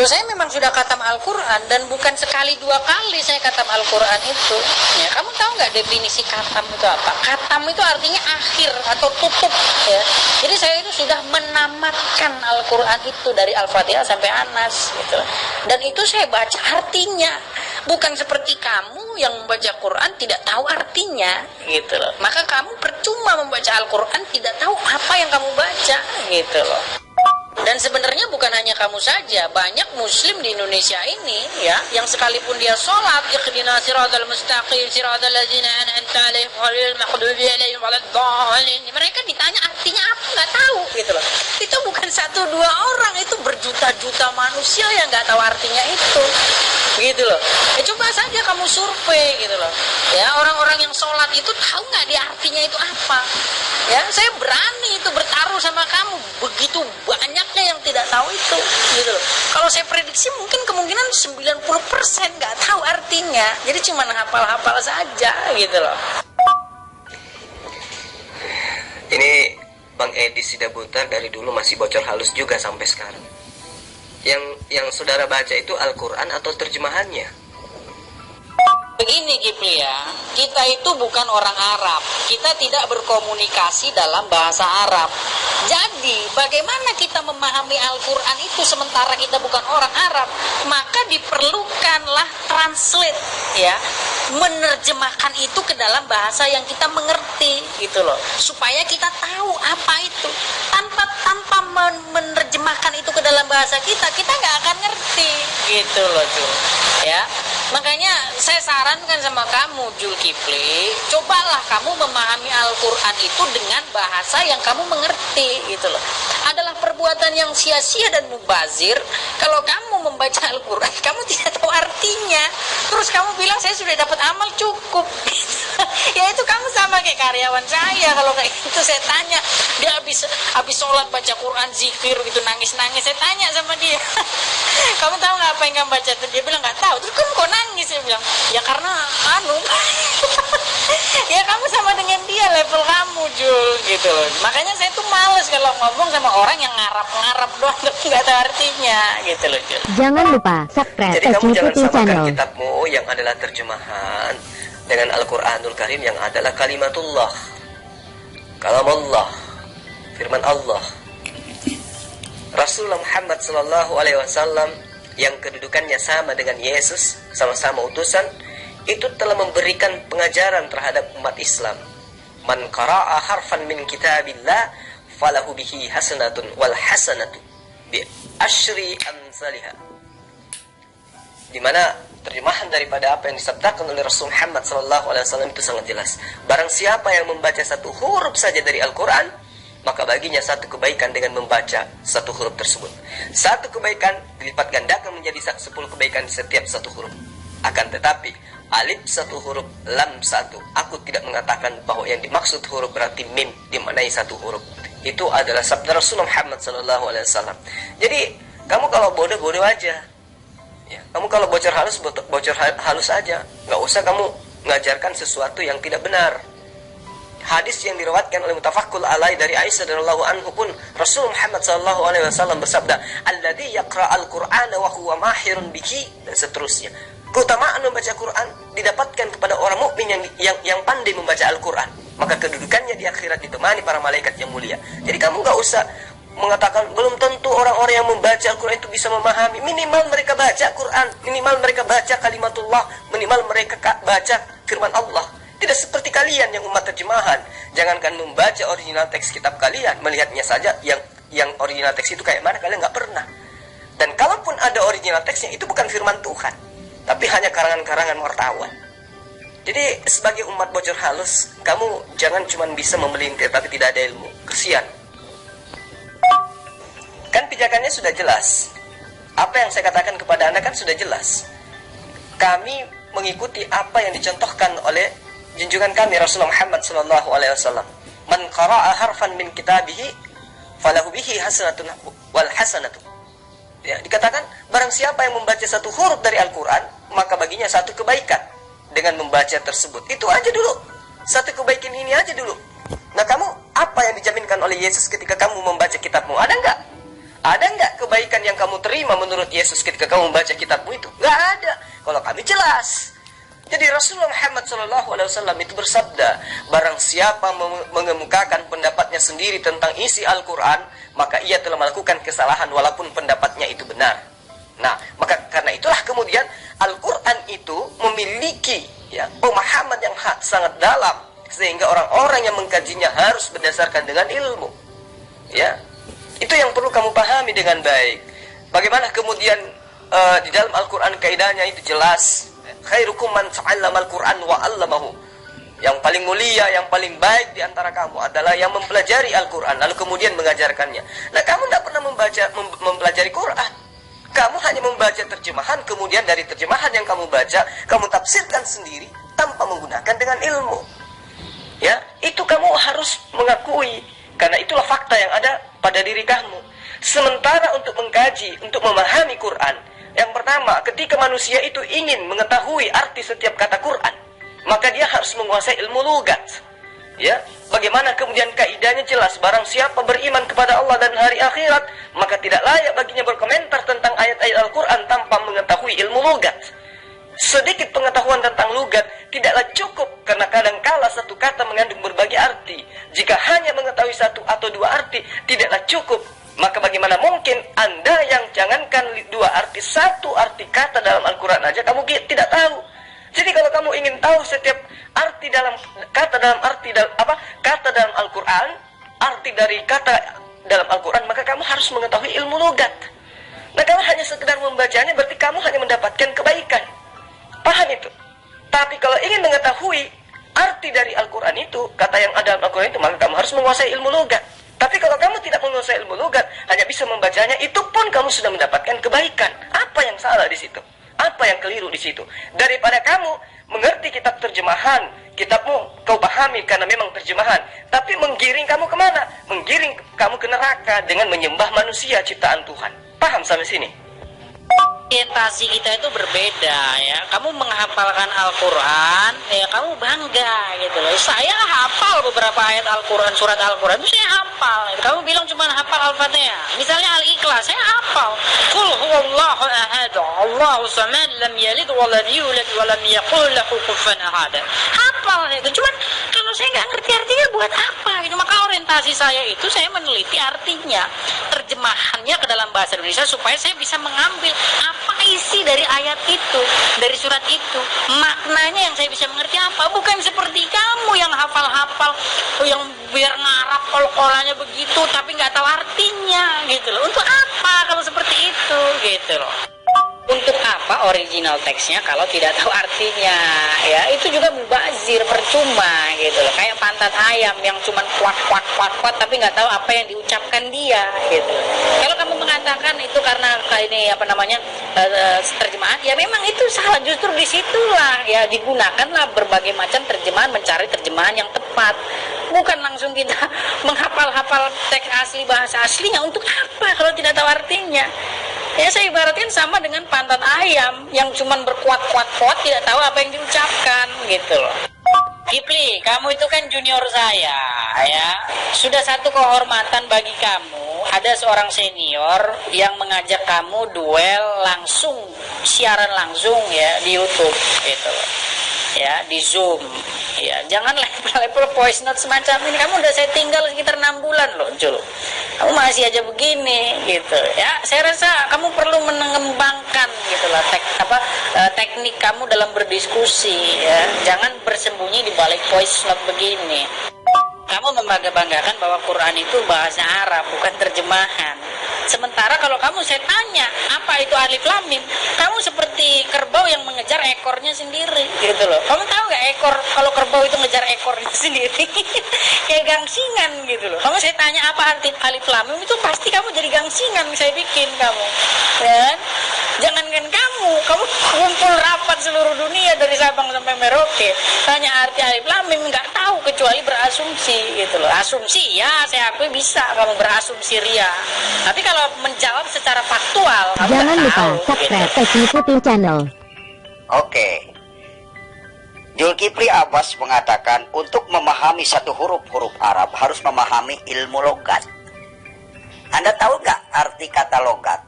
saya memang sudah khatam Al-Quran, dan bukan sekali dua kali saya khatam Al-Quran itu. Ya, kamu tahu nggak definisi khatam itu apa? Khatam itu artinya akhir atau tutup. Ya. Jadi saya itu sudah menamatkan Al-Quran itu dari Al-Fatihah sampai Anas. Gitu. Dan itu saya baca artinya. Bukan seperti kamu yang membaca Quran tidak tahu artinya. Gitu loh. Maka kamu percuma membaca Al-Quran tidak tahu apa yang kamu baca. Gitu loh. Dan sebenarnya bukan hanya kamu saja, banyak muslim di Indonesia ini ya, yang sekalipun dia sholat ihdina siratal mustaqim siratal ladzina an'amta 'alaihim ghairil maghdubi 'alaihim waladdallin, mereka ditanya artinya apa nggak tahu gitu loh. Itu bukan satu dua orang, itu berjuta-juta manusia yang nggak tahu artinya itu gitu loh. Ya, coba saja kamu survei gitu loh ya, orang-orang yang sholat itu tahu nggak dia artinya itu apa ya. Saya berani itu bertaruh sama kamu, begitu banyaknya yang tidak tahu itu gitu loh. Kalau saya prediksi mungkin kemungkinan 90% nggak tahu artinya, jadi cuma hafal-hafal saja gitu loh. Ini Bang Edi Sidabutar dari dulu masih bocor halus juga sampai sekarang. Yang saudara baca itu Al-Quran atau terjemahannya? Begini Kipli ya, kita itu bukan orang Arab, kita tidak berkomunikasi dalam bahasa Arab. Jadi bagaimana kita memahami Al-Quran itu sementara kita bukan orang Arab? Maka diperlukanlah translate ya, menerjemahkan itu ke dalam bahasa yang kita mengerti gitu loh, supaya kita tahu apa itu. Tanpa menerjemahkan itu ke dalam bahasa kita nggak akan ngerti gitu loh Jul ya. Makanya saya sarankan sama kamu Jul Kipli, cobalah kamu memahami Al-Quran itu dengan bahasa yang kamu mengerti gitu loh. Adalah perbuatan yang sia-sia dan mubazir kalau kamu membaca Al-Quran kamu tidak tahu artinya, terus kamu bilang saya sudah dapat amal cukup gitu. Ya itu kamu sama kayak karyawan saya, kalau kayak gitu saya tanya, dia habis sholat baca Quran zikir gitu nangis-nangis, saya tanya sama dia kamu tahu nggak apa yang kamu baca? Dia bilang nggak tahu. Terus kamu kok nangis? Saya bilang ya karena ya kamu sama dengan dia level kamu Jul gitu loh. Makanya saya tuh males kalau ngomong sama orang yang ngarap-ngarap doang nggak tahu artinya gitu loh Jul. Jangan lupa subscribe Jadi kamu jangan samakan channel kitabmu yang adalah terjemahan dengan Al-Quranul Karim yang adalah kalimatullah, kalamullah, firman Allah. Rasulullah Muhammad SAW yang kedudukannya sama dengan Yesus, sama-sama utusan, itu telah memberikan pengajaran terhadap umat Islam. Man qara'a harfan min kitabillah falahu bihi hasanatun wal hasanatu bi asyri amsalihha. Di mana terjemahan daripada apa yang disabdakan oleh Rasul Muhammad SAW itu sangat jelas. Barang siapa yang membaca satu huruf saja dari Al-Quran, maka baginya satu kebaikan dengan membaca satu huruf tersebut. Satu kebaikan dilipat gandakan menjadi 10 kebaikan di setiap satu huruf. Akan tetapi alif satu huruf, lam satu. Aku tidak mengatakan bahwa yang dimaksud huruf berarti mim dimaknai satu huruf. Itu adalah sabda Rasul Muhammad SAW. Jadi kamu kalau bodoh aja. Ya, kamu kalau bocor halus aja. Nggak usah kamu mengajarkan sesuatu yang tidak benar. Hadis yang diriwayatkan oleh Mutafakkul Alai dari Aisyah radhiyallahu anhu pun Rasul Muhammad SAW bersabda, "Alladzi yaqra'al Qur'ana wa huwa mahirun bihi," dan seterusnya. Keutamaan membaca Quran didapatkan kepada orang mukmin yang pandai membaca Al-Quran, maka kedudukannya di akhirat ditemani para malaikat yang mulia. Jadi kamu nggak usah mengatakan belum tentu orang-orang yang membaca Al-Quran itu bisa memahami. Minimal mereka baca Quran, minimal mereka baca kalimatullah, minimal mereka baca firman Allah. Tidak seperti kalian yang umat terjemahan. Jangankan membaca original teks kitab kalian, melihatnya saja yang original teks itu kayak mana kalian nggak pernah. Dan kalaupun ada original teksnya, itu bukan firman Tuhan, tapi hanya karangan-karangan wartawan. Jadi sebagai umat bocor halus, kamu jangan cuma bisa memelintir tapi tidak ada ilmu. Kesian. Kan pijakannya sudah jelas. Apa yang saya katakan kepada Anda kan sudah jelas. Kami mengikuti apa yang dicontohkan oleh junjungan kami Rasulullah Muhammad SAW. Man qara'a harfan min kitabihi falahu bihi hasanatun wal hasanatu. Ya, dikatakan barang siapa yang membaca satu huruf dari Al-Quran, maka baginya satu kebaikan dengan membaca tersebut. Itu aja dulu. Satu kebaikan ini aja dulu. Nah, kamu apa yang dijaminkan oleh Yesus ketika kamu membaca kitabmu? Ada enggak? Ada nggak kebaikan yang kamu terima menurut Yesus ketika kamu membaca kitabmu itu? Nggak ada. Kalau kami jelas. Jadi Rasulullah Muhammad SAW itu bersabda, barang siapa mengemukakan pendapatnya sendiri tentang isi Al-Quran, maka ia telah melakukan kesalahan walaupun pendapatnya itu benar. Nah, maka karena itulah kemudian Al-Quran itu memiliki pemahaman yang sangat dalam, sehingga orang-orang yang mengkajinya harus berdasarkan dengan ilmu. Ya, itu yang perlu kamu pahami dengan baik. Bagaimana kemudian di dalam Al-Quran kaidahnya itu jelas. Khairukum man ta'allama al-Quran wa 'allamahu. Yang paling mulia, yang paling baik di antara kamu adalah yang mempelajari Al-Quran lalu kemudian mengajarkannya. Nah, kamu tidak pernah mempelajari Quran. Kamu hanya membaca terjemahan, kemudian dari terjemahan yang kamu baca, kamu tafsirkan sendiri tanpa menggunakan dengan ilmu. Ya, itu kamu harus mengakui, karena itulah fakta yang ada pada diri kamu. Sementara untuk mengkaji, untuk memahami Quran, yang pertama, ketika manusia itu ingin mengetahui arti setiap kata Quran, maka dia harus menguasai ilmu lugat. Ya, bagaimana kemudian kaidahnya jelas, barang siapa beriman kepada Allah dan hari akhirat, maka tidak layak baginya berkomentar tentang ayat-ayat Al-Quran tanpa mengetahui ilmu lugat. Sedikit pengetahuan tentang lugat tidaklah cukup, karena kadangkala satu kata mengandung berbagai arti. Jika hanya mengetahui satu atau dua arti tidaklah cukup, maka bagaimana mungkin Anda yang jangankan dua arti, satu arti kata dalam Al-Quran aja kamu tidak tahu. Jadi kalau kamu ingin tahu setiap arti dalam kata dalam Al-Quran, arti dari kata dalam Al-Quran, maka kamu harus mengetahui ilmu logat. Nah, kalau hanya sekedar membacanya berarti kamu hanya mendapatkan kebaikan. Paham itu? Tapi kalau ingin mengetahui arti dari Al-Quran itu, kata yang ada dalam Al-Quran itu, maka kamu harus menguasai ilmu logat. Tapi kalau kamu tidak menguasai ilmu logat, hanya bisa membacanya, itu pun kamu sudah mendapatkan kebaikan. Apa yang salah di situ? Apa yang keliru di situ? Daripada kamu mengerti kitab terjemahan, kitabmu kau pahami karena memang terjemahan, tapi menggiring kamu kemana? Menggiring kamu ke neraka dengan menyembah manusia ciptaan Tuhan. Paham sampai sini? Orientasi kita itu berbeda ya. Kamu menghafalkan Al-Quran, ya kamu bangga gitu loh. Saya hafal beberapa ayat Al-Quran, surat Al-Quran itu saya hafal. Kamu bilang cuma hafal Al-Fatihah. Misalnya Al-Ikhlas, saya hafal. Qul huwallahu ahad, Allahu samad, lam yalid wa lam yulad wa lam yakul lahu kufuwan ahad. Hafal itu. Cuman kalau saya nggak ngerti artinya buat apa gitu. Maka orientasi saya itu saya meneliti artinya, terjemahannya ke dalam bahasa Indonesia supaya saya bisa mengambil apa isi dari ayat itu, dari surat itu, maknanya yang saya bisa mengerti apa. Bukan seperti kamu yang hafal-hafal, yang biar ngarap kol-kolannya begitu tapi nggak tahu artinya gitu loh. Untuk apa kalau seperti itu gitu loh? Untuk apa original teksnya kalau tidak tahu artinya? Ya itu juga mubazir, percuma gitu loh. Kayak pantat ayam yang cuma kuak tapi nggak tahu apa yang diucapkan dia gitu. Kalau kamu mengatakan itu karena ini terjemahan, ya memang itu salah. Justru disitulah ya digunakanlah berbagai macam terjemahan, mencari terjemahan yang tepat. Bukan langsung kita menghafal-hafal teks asli, bahasa aslinya. Untuk apa kalau tidak tahu artinya? Ya saya ibaratkan sama dengan pantat ayam yang cuman berkuat-kuat tidak tahu apa yang diucapkan gitu loh. Kipli, kamu itu kan junior saya ya. Sudah satu kehormatan bagi kamu, ada seorang senior yang mengajak kamu duel langsung, siaran langsung ya di YouTube gitu loh. Ya, di Zoom. Ya, jangan level voice note semacam ini. Kamu udah saya tinggal sekitar 6 bulan loh, Jul. Kamu masih aja begini gitu. Ya, saya rasa kamu perlu mengembangkan gitu lah teknik kamu dalam berdiskusi ya. Jangan bersembunyi di balik voice note begini. Kamu membangga-banggakan bahwa Quran itu bahasa Arab, bukan terjemahan. Sementara kalau kamu saya tanya, apa itu alif lam mim? Kamu seperti kerbau yang mengejar ekornya sendiri, gitu loh. Kamu tahu nggak ekor, kalau kerbau itu ngejar ekornya sendiri, kayak gangsingan gitu loh. Kamu saya tanya apa arti alif lam mim, itu pasti kamu jadi gangsingan, saya bikin kamu. Dan jangankan kamu kumpul rapat seluruh dunia dari Sabang sampai Merauke, tanya arti alif lam mim nggak tahu kecuali berasumsi, gitu loh. Asumsi ya, saya akui bisa kamu berasumsi ria. Tapi kalau menjawab secara faktual, jangan lupa subscribe Teknikuti Channel. Oke. Zulkifli Abbas mengatakan untuk memahami satu huruf-huruf Arab harus memahami ilmu logat. Anda tahu nggak arti kata logat?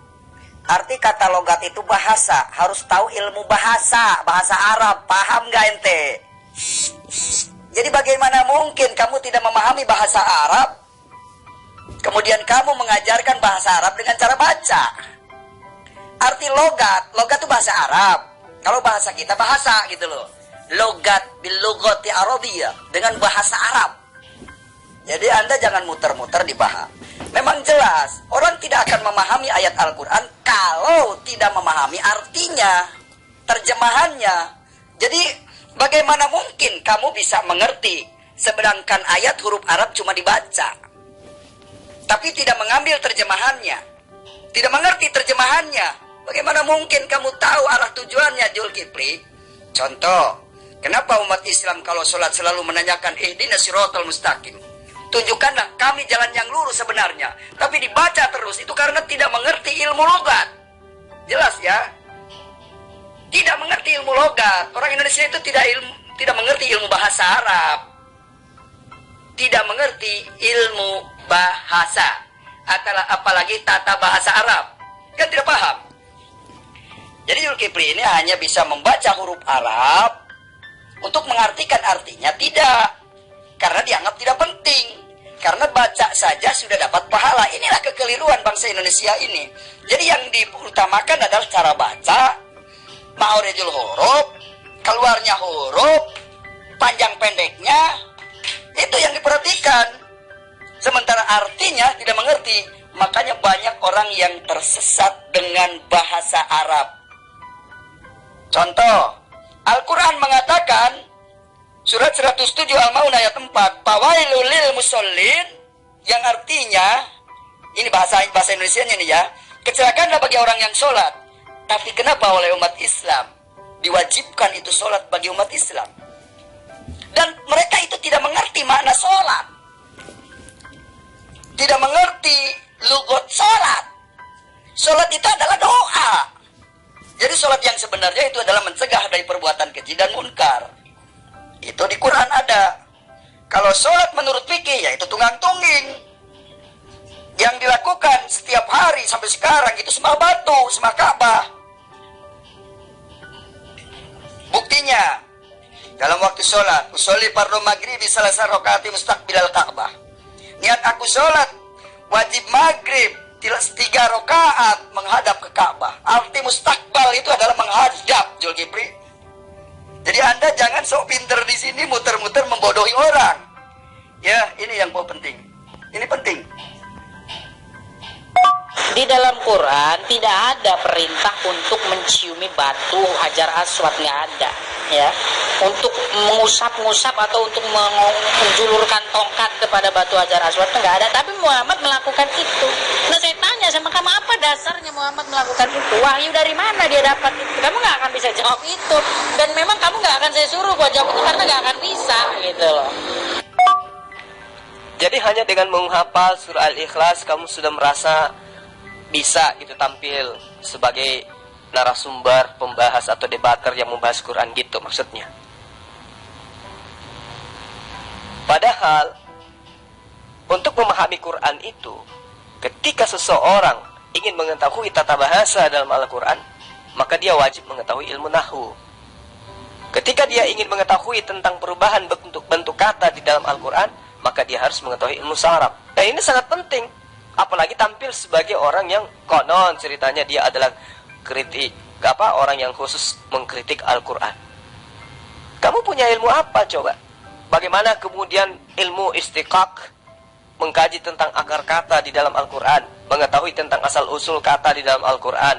Arti kata logat itu bahasa, harus tahu ilmu bahasa, bahasa Arab, paham nggak ente? Jadi bagaimana mungkin kamu tidak memahami bahasa Arab, kemudian kamu mengajarkan bahasa Arab dengan cara baca? Arti logat, logat itu bahasa Arab. Kalau bahasa kita bahasa gitu loh. Logat bil lugati Arabiyah, dengan bahasa Arab. Jadi Anda jangan muter-muter di bahasa. Memang jelas, orang tidak akan memahami ayat Al-Quran kalau tidak memahami artinya, terjemahannya. Jadi bagaimana mungkin kamu bisa mengerti, sedangkan ayat huruf Arab cuma dibaca, tapi tidak mengambil terjemahannya, tidak mengerti terjemahannya. Bagaimana mungkin kamu tahu arah tujuannya, Zulkifli? Contoh, kenapa umat Islam kalau sholat selalu menanyakan ihdinas siratal mustaqim? Tunjukkanlah kami jalan yang lurus sebenarnya. Tapi dibaca terus, itu karena tidak mengerti ilmu logat. Jelas ya? Tidak mengerti ilmu logat. Orang Indonesia itu tidak mengerti ilmu bahasa Arab. Tidak mengerti ilmu bahasa. Apalagi tata bahasa Arab. Kan tidak paham. Jadi Zulkifli ini hanya bisa membaca huruf Arab untuk mengartikan artinya, tidak. Karena dianggap tidak penting. Karena baca saja sudah dapat pahala. Inilah kekeliruan bangsa Indonesia ini. Jadi yang diutamakan adalah cara baca, ma'urijul huruf, keluarnya huruf, panjang pendeknya, itu yang diperhatikan. Sementara artinya tidak mengerti. Makanya banyak orang yang tersesat dengan bahasa Arab. Contoh, Al-Quran mengatakan, surat 107 Al-Maun ayat 4, Fawailul lil musallin, yang artinya, ini bahasa Indonesianya nih ya, kecelakaanlah bagi orang yang sholat. Tapi kenapa oleh umat Islam diwajibkan itu sholat bagi umat Islam? Dan mereka itu tidak mengerti makna sholat, tidak mengerti lugot sholat. Sholat itu adalah doa. Jadi sholat yang sebenarnya itu adalah mencegah dari perbuatan keji dan munkar. Itu di Quran ada. Kalau sholat menurut fikih, ya itu tunggang-tungging. Yang dilakukan setiap hari sampai sekarang itu sembah batu, sembah Ka'bah. Buktinya, dalam waktu sholat, usolli fardhu maghribi salasa rakaati mustaqbilal Ka'bah. Niat aku sholat, wajib maghrib, 3 rakaat menghadap ke Ka'bah. Arti mustaqbal itu adalah menghadap, Zulkifli. Jadi Anda jangan sok pinter di sini muter-muter membodohi orang. Ya, ini yang penting. Ini penting. Di dalam Quran tidak ada perintah untuk menciumi batu Hajar Aswad, nggak ada, ya. Untuk mengusap-ngusap atau untuk menjulurkan tongkat kepada batu Hajar Aswad nggak ada. Tapi Muhammad melakukan itu. Nah saya tanya sama kamu, apa dasarnya Muhammad melakukan itu? Wahyu dari mana dia dapat itu? Kamu nggak akan bisa jawab itu. Dan memang kamu nggak akan saya suruh buat jawab itu karena nggak akan bisa, gitu loh. Jadi hanya dengan menghafal surah Al-Ikhlas kamu sudah merasa bisa gitu tampil sebagai narasumber, pembahas atau debater yang membahas Quran gitu maksudnya. Padahal untuk memahami Quran itu, ketika seseorang ingin mengetahui tata bahasa dalam Al-Quran, maka dia wajib mengetahui ilmu nahwu. Ketika dia ingin mengetahui tentang perubahan bentuk kata di dalam Al-Quran, maka dia harus mengetahui ilmu saraf. Dan ini sangat penting, apalagi tampil sebagai orang yang konon ceritanya dia adalah orang yang khusus mengkritik Al-Quran. Kamu punya ilmu apa coba? Bagaimana kemudian ilmu istiqaq, mengkaji tentang akar kata di dalam Al-Quran, mengetahui tentang asal-usul kata di dalam Al-Quran.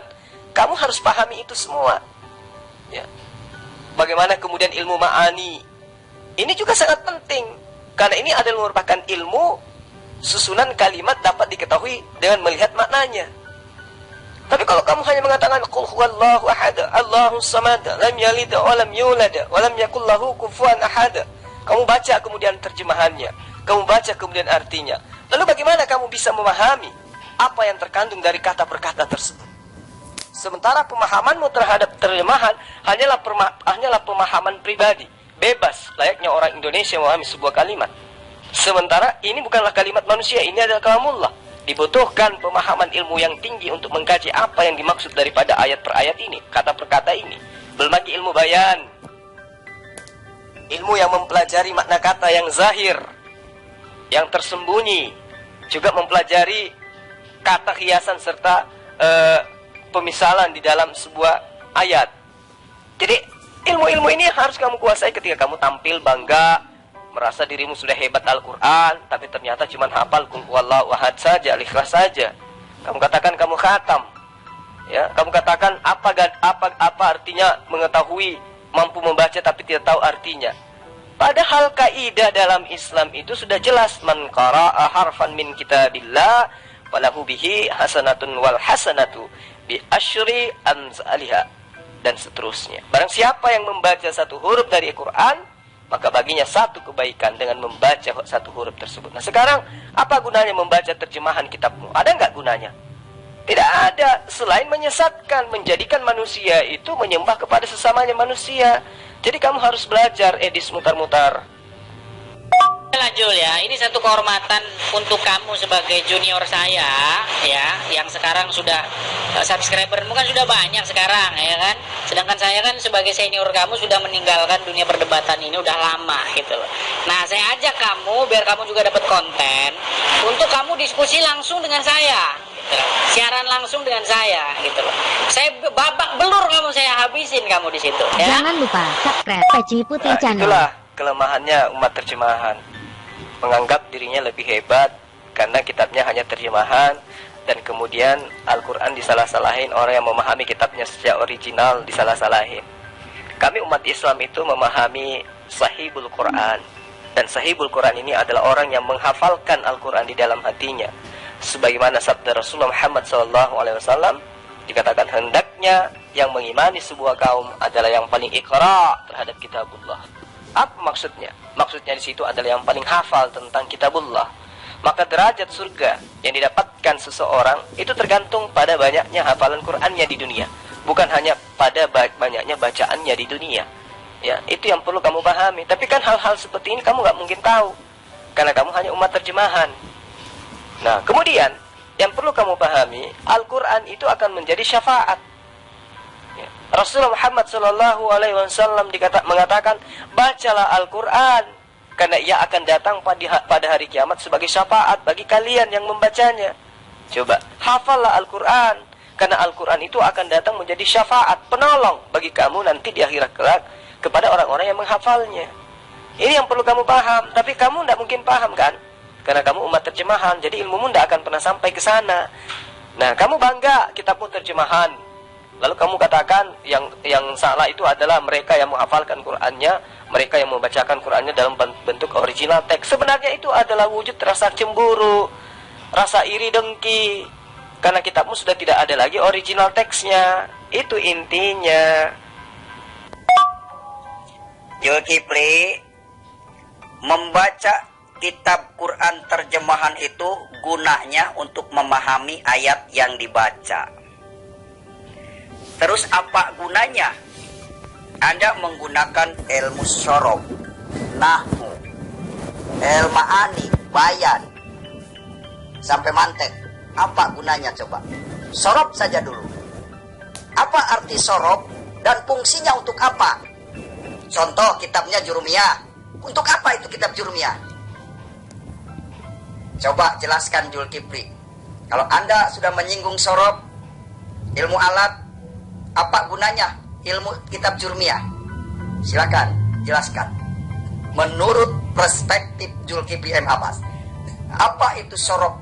Kamu harus pahami itu semua, ya. Bagaimana kemudian ilmu ma'ani, ini juga sangat penting, karena ini adalah merupakan ilmu susunan kalimat dapat diketahui dengan melihat maknanya. Tapi kalau kamu hanya mengatakan qul huwallahu ahad, Allahus samad, lam yalid wa lam yulad wa lam yakul lahu kufuwan ahad, kamu baca kemudian terjemahannya, kamu baca kemudian artinya, lalu bagaimana kamu bisa memahami apa yang terkandung dari kata per kata tersebut? Sementara pemahamanmu terhadap terjemahan hanyalah pemahaman pribadi, bebas, layaknya orang Indonesia memahami sebuah kalimat. Sementara ini bukanlah kalimat manusia, ini adalah kalamullah. Dibutuhkan pemahaman ilmu yang tinggi untuk mengkaji apa yang dimaksud daripada ayat per ayat ini, kata per kata ini. Belum lagi ilmu bayan, ilmu yang mempelajari makna kata yang zahir, yang tersembunyi, juga mempelajari kata hiasan serta pemisalan di dalam sebuah ayat. Jadi ilmu-ilmu ini harus kamu kuasai ketika kamu tampil bangga, merasa dirimu sudah hebat Al-Quran, tapi ternyata cuma hafal qul huwallahu ahad saja, Al-Ikhlas saja. Kamu katakan kamu khatam, ya, kamu katakan apa artinya mengetahui, mampu membaca tapi tidak tahu artinya. Padahal kaidah dalam Islam itu sudah jelas, man qara'a harfan min kitabillah falahu bihi hasanatun wal hasanatu bi asyri amsalha, dan seterusnya. Barang siapa yang membaca satu huruf dari Al-Quran, maka baginya satu kebaikan dengan membaca satu huruf tersebut. Nah sekarang, apa gunanya membaca terjemahan kitabmu? Ada nggak gunanya? Tidak ada, selain menyesatkan, menjadikan manusia itu menyembah kepada sesamanya manusia. Jadi kamu harus belajar edis mutar-mutar. Lanjut ya, ini satu kehormatan untuk kamu sebagai junior saya ya, yang sekarang sudah subscribermu kan sudah banyak sekarang ya kan. Sedangkan saya kan sebagai senior kamu sudah meninggalkan dunia perdebatan ini udah lama gitu loh. Nah, saya ajak kamu biar kamu juga dapat konten untuk kamu diskusi langsung dengan saya. Gitu loh. Siaran langsung dengan saya gitu loh. Saya babak belur kamu, saya habisin kamu di situ ya. Jangan lupa subscribe Peci Putih Channel. Itulah kelemahannya umat terjemahan, menganggap dirinya lebih hebat karena kitabnya hanya terjemahan, dan kemudian Al-Quran disalah-salahin. Orang yang memahami kitabnya secara original disalah-salahin. Kami umat Islam itu memahami Sahihul Quran, dan Sahihul Quran ini adalah orang yang menghafalkan Al-Quran di dalam hatinya. Sebagaimana sabda Rasulullah Muhammad SAW, dikatakan hendaknya yang mengimani sebuah kaum adalah yang paling iqra terhadap kitabullah. Apa maksudnya? Maksudnya di situ adalah yang paling hafal tentang kitabullah. Maka derajat surga yang didapatkan seseorang itu tergantung pada banyaknya hafalan Qur'annya di dunia, bukan hanya pada banyaknya bacaannya di dunia. Ya, itu yang perlu kamu pahami. Tapi kan hal-hal seperti ini kamu nggak mungkin tahu, karena kamu hanya umat terjemahan. Nah, kemudian yang perlu kamu pahami, Al-Quran itu akan menjadi syafaat. Ya. Rasulullah Muhammad SAW mengatakan, bacalah Al-Quran, karena ia akan datang pada hari kiamat sebagai syafaat bagi kalian yang membacanya. Coba, hafallah Al-Quran, karena Al-Quran itu akan datang menjadi syafaat, penolong bagi kamu nanti di akhirat kelak kepada orang-orang yang menghafalnya. Ini yang perlu kamu paham, tapi kamu tidak mungkin paham kan? Karena kamu umat terjemahan, jadi ilmumu tidak akan pernah sampai ke sana. Nah, kamu bangga kitabmu terjemahan, lalu kamu katakan yang salah itu adalah mereka yang menghafalkan Qur'annya, mereka yang membacakan Qur'annya dalam bentuk original teks. Sebenarnya itu adalah wujud rasa cemburu, rasa iri dengki, karena kitabmu sudah tidak ada lagi original teksnya. Itu intinya. Zulkifli, membaca kitab Quran terjemahan itu gunanya untuk memahami ayat yang dibaca. Terus apa gunanya? Anda menggunakan ilmu syarab, nahwu, al-ma'ani, bayan, sampai mantek. Apa gunanya coba? Syarab saja dulu. Apa arti syarab dan fungsinya untuk apa? Contoh kitabnya Jurumiyah. Untuk apa itu kitab Jurumiyah? Coba jelaskan Zulkifli. Kalau Anda sudah menyinggung syarab, ilmu alat, apa gunanya ilmu kitab Jurumiyah? Silakan jelaskan. Menurut perspektif Zulkifli M. Abbas, apa itu syarab?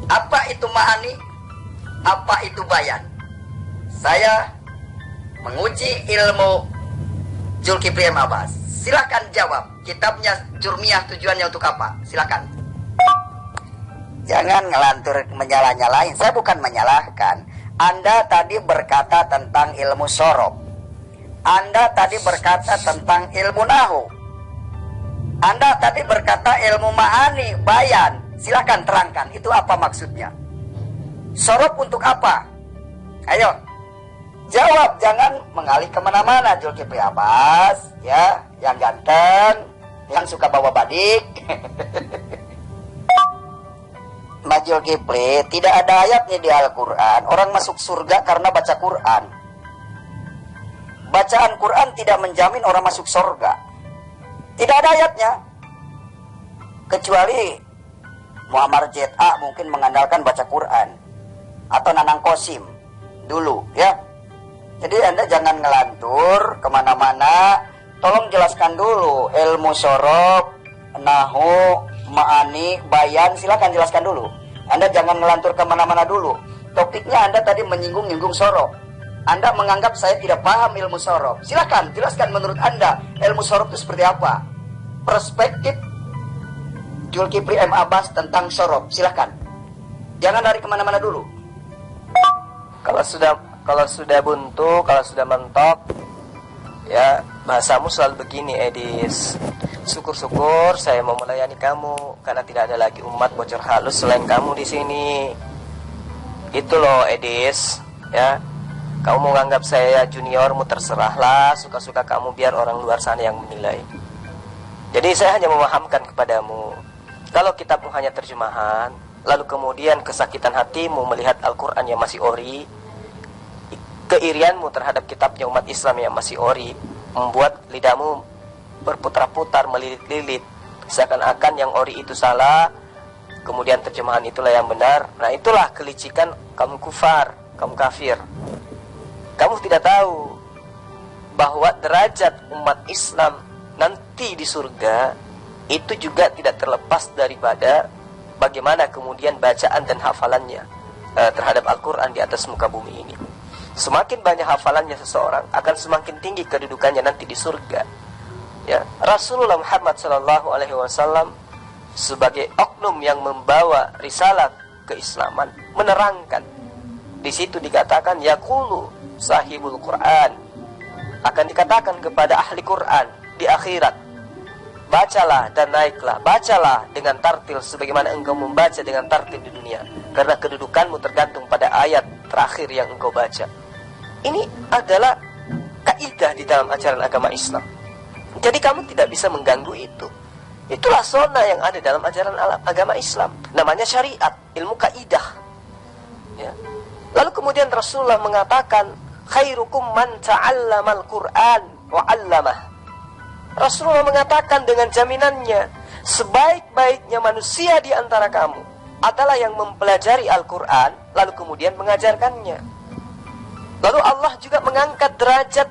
Apa itu ma'ani? Apa itu bayan? Saya menguji ilmu Zulkifli M. Abbas. Silakan jawab. Kitabnya Jurumiyah tujuannya untuk apa? Silakan. Jangan ngelantur menyalah-nyalahin. Saya bukan menyalahkan. Anda tadi berkata tentang ilmu syarab. Anda tadi berkata tentang ilmu nahwu. Anda tadi berkata ilmu ma'ani, bayan. Silakan terangkan. Itu apa maksudnya? Syarab untuk apa? Ayo. Jawab, jangan mengalih kemana-mana. Zulkifli Abbas, ya, yang ganteng, yang suka bawa badik. Majul Kipli, tidak ada ayatnya di Al-Quran orang masuk surga karena baca Quran. Bacaan Quran tidak menjamin orang masuk surga. Tidak ada ayatnya. Kecuali Muammar Z.A. mungkin mengandalkan baca Quran. Atau Nanang Kosim dulu ya. Jadi Anda jangan ngelantur kemana-mana. Tolong jelaskan dulu ilmu sorof, nahu, ma'ani, bayan, silakan jelaskan dulu. Anda jangan ngelantur kemana-mana dulu. Topiknya Anda tadi menyinggung-nyinggung sorof. Anda menganggap saya tidak paham ilmu sorof. Silakan jelaskan menurut Anda ilmu sorof itu seperti apa. Perspektif Zulkifli M. Abbas tentang sorof. Silakan. Jangan lari kemana-mana dulu. Kalau sudah buntu, kalau sudah mentok, ya bahasamu selalu begini, Edis. Syukur-syukur saya mau melayani kamu karena tidak ada lagi umat bocor halus selain kamu di sini. Itu loh, Edis. Ya, kamu mau nganggap saya juniormu, terserahlah, suka-suka kamu, biar orang luar sana yang menilai. Jadi saya hanya memahamkan kepadamu, kalau kitabmu hanya terjemahan, lalu kemudian kesakitan hatimu melihat Al-Quran yang masih ori, keirianmu terhadap kitabnya umat Islam yang masih ori, membuat lidahmu berputar-putar, melilit-lilit, seakan-akan yang ori itu salah, kemudian terjemahan itulah yang benar. Nah, itulah kelicikan kamu kufar, kamu kafir. Kamu tidak tahu bahwa derajat umat Islam nanti di surga itu juga tidak terlepas daripada bagaimana kemudian bacaan dan hafalannya terhadap Al-Quran di atas muka bumi ini. Semakin banyak hafalannya seseorang, akan semakin tinggi kedudukannya nanti di surga. Ya, Rasulullah Muhammad SAW sebagai oknum yang membawa risalah keislaman menerangkan. Di situ dikatakan yaqulu sahibul Quran, akan dikatakan kepada ahli Quran di akhirat, bacalah dan naiklah, bacalah dengan tartil sebagaimana engkau membaca dengan tartil di dunia, karena kedudukanmu tergantung pada ayat terakhir yang engkau baca. Ini adalah kaidah di dalam ajaran agama Islam. Jadi kamu tidak bisa mengganggu itu. Itulah zona yang ada dalam ajaran agama Islam. Namanya syariat, ilmu kaidah. Ya. Lalu kemudian Rasulullah mengatakan, khairukum man ta'allamal Qur'an wa 'allamah. Rasulullah mengatakan dengan jaminannya, sebaik-baiknya manusia di antara kamu adalah yang mempelajari Al-Quran lalu kemudian mengajarkannya. Lalu Allah juga mengangkat derajat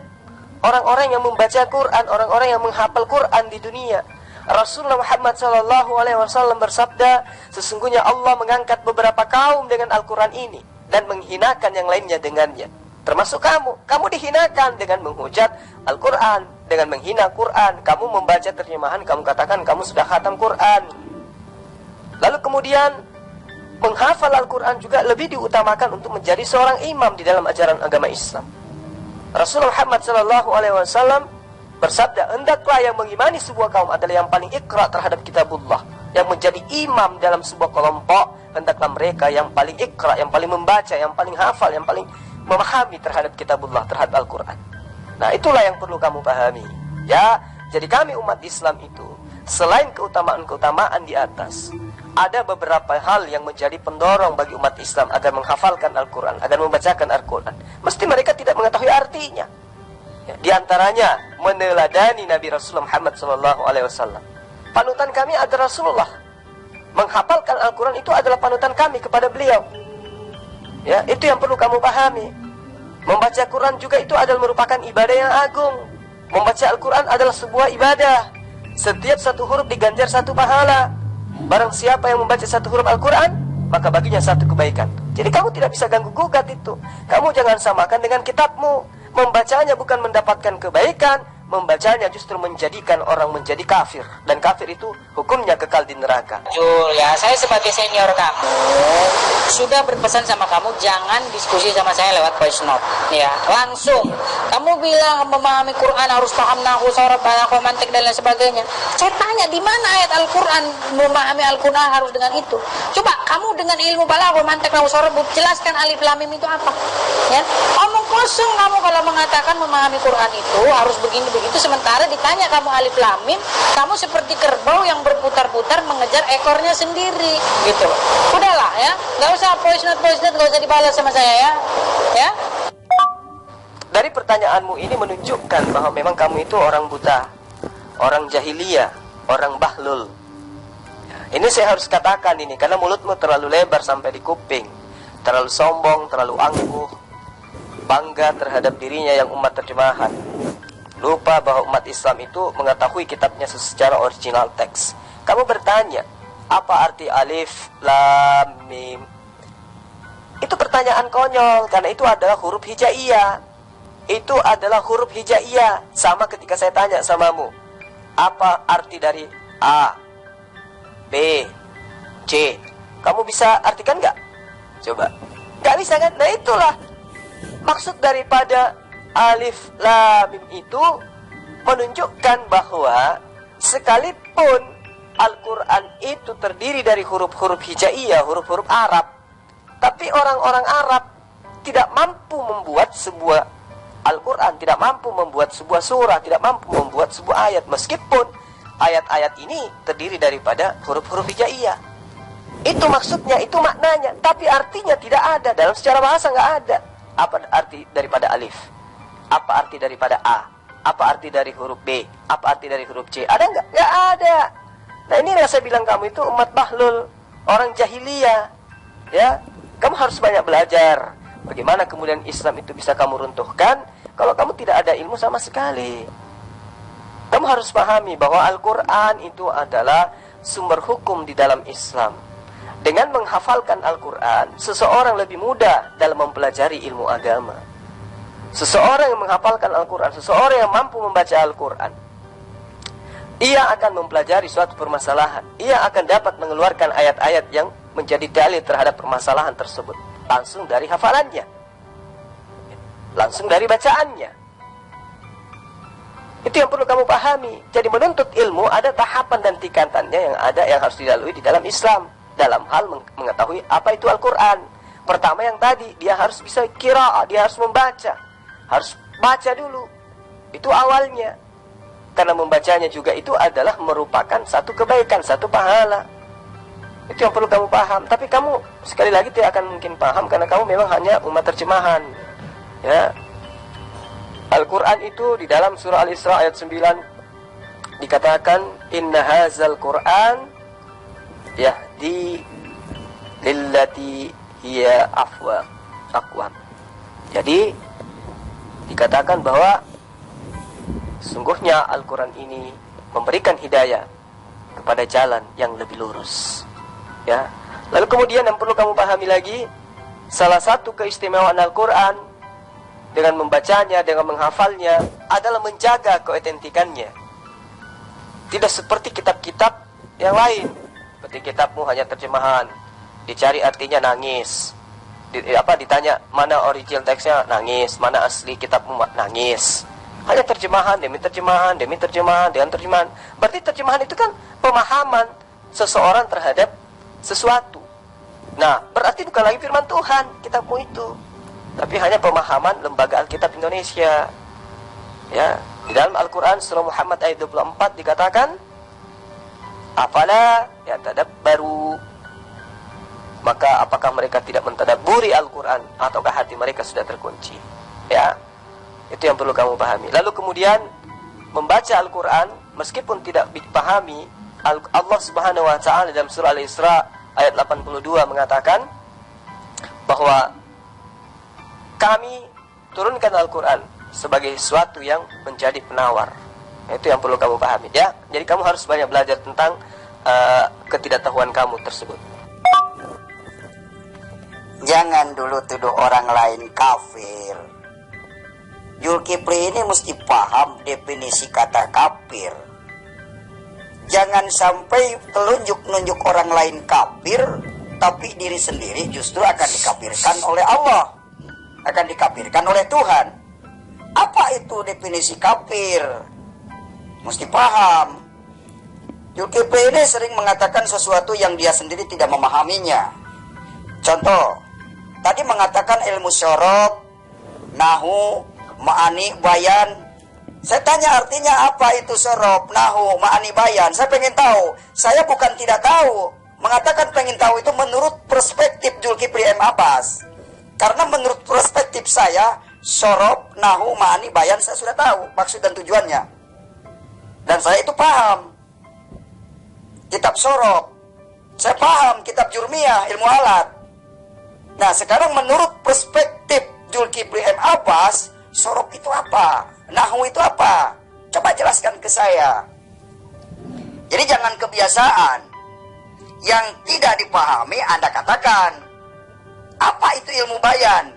orang-orang yang membaca Quran, orang-orang yang menghafal Quran di dunia. Rasulullah Muhammad SAW bersabda, sesungguhnya Allah mengangkat beberapa kaum dengan Al-Quran ini dan menghinakan yang lainnya dengannya. Termasuk kamu. Kamu dihinakan dengan menghujat Al-Quran, dengan menghina Quran. Kamu membaca terjemahan, kamu katakan kamu sudah khatam Quran. Lalu kemudian menghafal Al-Quran juga lebih diutamakan untuk menjadi seorang imam di dalam ajaran agama Islam. Rasulullah Muhammad SAW bersabda, hendaklah yang mengimani sebuah kaum adalah yang paling ikra terhadap kitabullah. Yang menjadi imam dalam sebuah kelompok, hendaklah mereka yang paling ikra, yang paling membaca, yang paling hafal, yang paling memahami terhadap kitabullah, terhadap Al-Quran. Nah, itulah yang perlu kamu pahami. Ya, jadi kami umat Islam itu, selain keutamaan-keutamaan di atas, ada beberapa hal yang menjadi pendorong bagi umat Islam agar menghafalkan Al-Quran, agar membacakan Al-Quran. Mesti mereka tidak mengetahui artinya. Ya, di antaranya meneladani Nabi Rasulullah Muhammad SAW. Panutan kami adalah Rasulullah. Menghafalkan Al-Quran itu adalah panutan kami kepada beliau. Ya, itu yang perlu kamu pahami. Membaca Quran juga itu adalah merupakan ibadah yang agung. Membaca Al-Quran adalah sebuah ibadah. Setiap satu huruf diganjar satu pahala. Barang siapa yang membaca satu huruf Al-Quran, maka baginya satu kebaikan. Jadi kamu tidak bisa ganggu-gugat itu. Kamu jangan samakan dengan kitabmu. Membacanya bukan mendapatkan kebaikan, membacanya justru menjadikan orang menjadi kafir. Dan kafir itu hukumnya kekal di neraka. Jul, ya, saya sebagai senior kamu sudah berpesan sama kamu jangan diskusi sama saya lewat voice note. Ya, langsung. Kamu bilang memahami Quran harus paham nahwu, sorof, balaghah, mantik dan lain sebagainya. Saya tanya di mana ayat Al-Quran memahami Al-Quran harus dengan itu. Coba kamu dengan ilmu balaghah, mantik, nahwu, sorof jelaskan alif lam mim itu apa. Ya, omong kosong kamu kalau mengatakan memahami Quran itu harus begini. begitu, sementara ditanya kamu alif lam mim, kamu seperti kerbau yang berputar-putar mengejar ekornya sendiri gitu. Udahlah ya, nggak usah voice note, nggak usah dibalas sama saya ya. Dari pertanyaanmu ini menunjukkan bahwa memang kamu itu orang buta, orang jahiliyah, orang bahlul. Ini saya harus katakan ini, karena mulutmu terlalu lebar sampai di kuping, terlalu sombong, terlalu angkuh, bangga terhadap dirinya yang umat terjemahan. Lupa bahwa umat Islam itu mengetahui kitabnya secara original teks. Kamu bertanya, apa arti alif, lam, mim? Itu pertanyaan konyol, karena itu adalah huruf hijaiyah. Itu adalah huruf hijaiyah. Sama ketika saya tanya samamu, apa arti dari A, B, C? Kamu bisa artikan nggak? Coba. Nggak bisa kan? Nah itulah maksud daripada alif lam mim itu, menunjukkan bahwa sekalipun Al-Quran itu terdiri dari huruf-huruf hijaiyah, huruf-huruf Arab, tapi orang-orang Arab tidak mampu membuat sebuah Al-Quran, tidak mampu membuat sebuah surah, tidak mampu membuat sebuah ayat, meskipun ayat-ayat ini terdiri daripada huruf-huruf hijaiyah. Itu maksudnya, itu maknanya, tapi artinya tidak ada. Dalam secara bahasa nggak ada. Apa arti daripada alif? Apa arti daripada A? Apa arti dari huruf B? Apa arti dari huruf C? Ada nggak? Nggak ada. Nah ini yang saya bilang, kamu itu umat bahlul, orang jahiliyah. Ya, kamu harus banyak belajar. Bagaimana kemudian Islam itu bisa kamu runtuhkan kalau kamu tidak ada ilmu sama sekali. Kamu harus pahami bahwa Al-Quran itu adalah sumber hukum di dalam Islam. Dengan menghafalkan Al-Quran, seseorang lebih mudah dalam mempelajari ilmu agama. Seseorang yang menghafalkan Al-Quran, seseorang yang mampu membaca Al-Quran, ia akan mempelajari suatu permasalahan. Ia akan dapat mengeluarkan ayat-ayat yang menjadi dalil terhadap permasalahan tersebut, langsung dari hafalannya, langsung dari bacaannya. Itu yang perlu kamu pahami. Jadi menuntut ilmu ada tahapan dan tingkatannya yang harus dilalui di dalam Islam, dalam hal mengetahui apa itu Al-Quran. Pertama yang tadi, dia harus bisa qiraah, dia harus membaca, harus baca dulu. Itu awalnya. Karena membacanya juga itu adalah merupakan satu kebaikan, satu pahala. Itu yang perlu kamu paham. Tapi kamu sekali lagi tidak akan mungkin paham, karena kamu memang hanya umat terjemahan. Ya, Al-Quran itu di dalam surah Al-Isra ayat 9 dikatakan, Inna hazal Quran yahdi lillati hiya aqwam. Jadi dikatakan bahwa sungguhnya Al-Quran ini memberikan hidayah kepada jalan yang lebih lurus. Ya. Lalu kemudian yang perlu kamu pahami lagi, salah satu keistimewaan Al-Quran dengan membacanya, dengan menghafalnya adalah menjaga keotentikannya. Tidak seperti kitab-kitab yang lain. Seperti kitabmu hanya terjemahan, dicari artinya nangis. Ditanya mana original teksnya, nangis. Mana asli kitabmu, nangis. Hanya terjemahan demi terjemahan demi terjemahan dengan terjemahan. Berarti terjemahan itu kan pemahaman seseorang terhadap sesuatu. Nah, berarti bukan lagi firman Tuhan kitabmu itu, tapi hanya pemahaman lembaga Alkitab Indonesia. Ya, di dalam Al-Quran surah Muhammad ayat 24 dikatakan, afala yatadabbaru, maka apakah mereka tidak mentadabburi Al-Quran, ataukah hati mereka sudah terkunci? Ya, itu yang perlu kamu pahami. Lalu kemudian membaca Al-Quran meskipun tidak dipahami, Allah Subhanahu wa ta'ala dalam surah Al-Isra ayat 82 mengatakan bahwa kami turunkan Al-Quran sebagai sesuatu yang menjadi penawar. Itu yang perlu kamu pahami, ya. Jadi kamu harus banyak belajar tentang ketidaktahuan kamu tersebut. Jangan dulu tuduh orang lain kafir. Zulkifli ini mesti paham definisi kata kafir. Jangan sampai telunjuk-nunjuk orang lain kafir, tapi diri sendiri justru akan dikafirkan oleh Allah, akan dikafirkan oleh Tuhan. Apa itu definisi kafir? Mesti paham. Zulkifli ini sering mengatakan sesuatu yang dia sendiri tidak memahaminya. Contoh, tadi mengatakan ilmu syarab, nahu, ma'ani, bayan Saya tanya artinya apa itu sorob, nahu, ma'ani, bayan. Saya pengen tahu. Saya bukan tidak tahu. Mengatakan pengen tahu itu menurut perspektif Zulkifli M. Abbas. Karena menurut perspektif saya, sorob, nahu, ma'ani, bayan saya sudah tahu maksud dan tujuannya. Dan saya itu paham. Kitab sorob. Saya paham kitab jurmiyah, ilmu alat. Nah sekarang menurut perspektif Zulkifli M. Abbas, sorob itu apa? Nahwu itu apa? Coba jelaskan ke saya. Jadi jangan kebiasaan yang tidak dipahami Anda katakan. Apa itu ilmu bayan?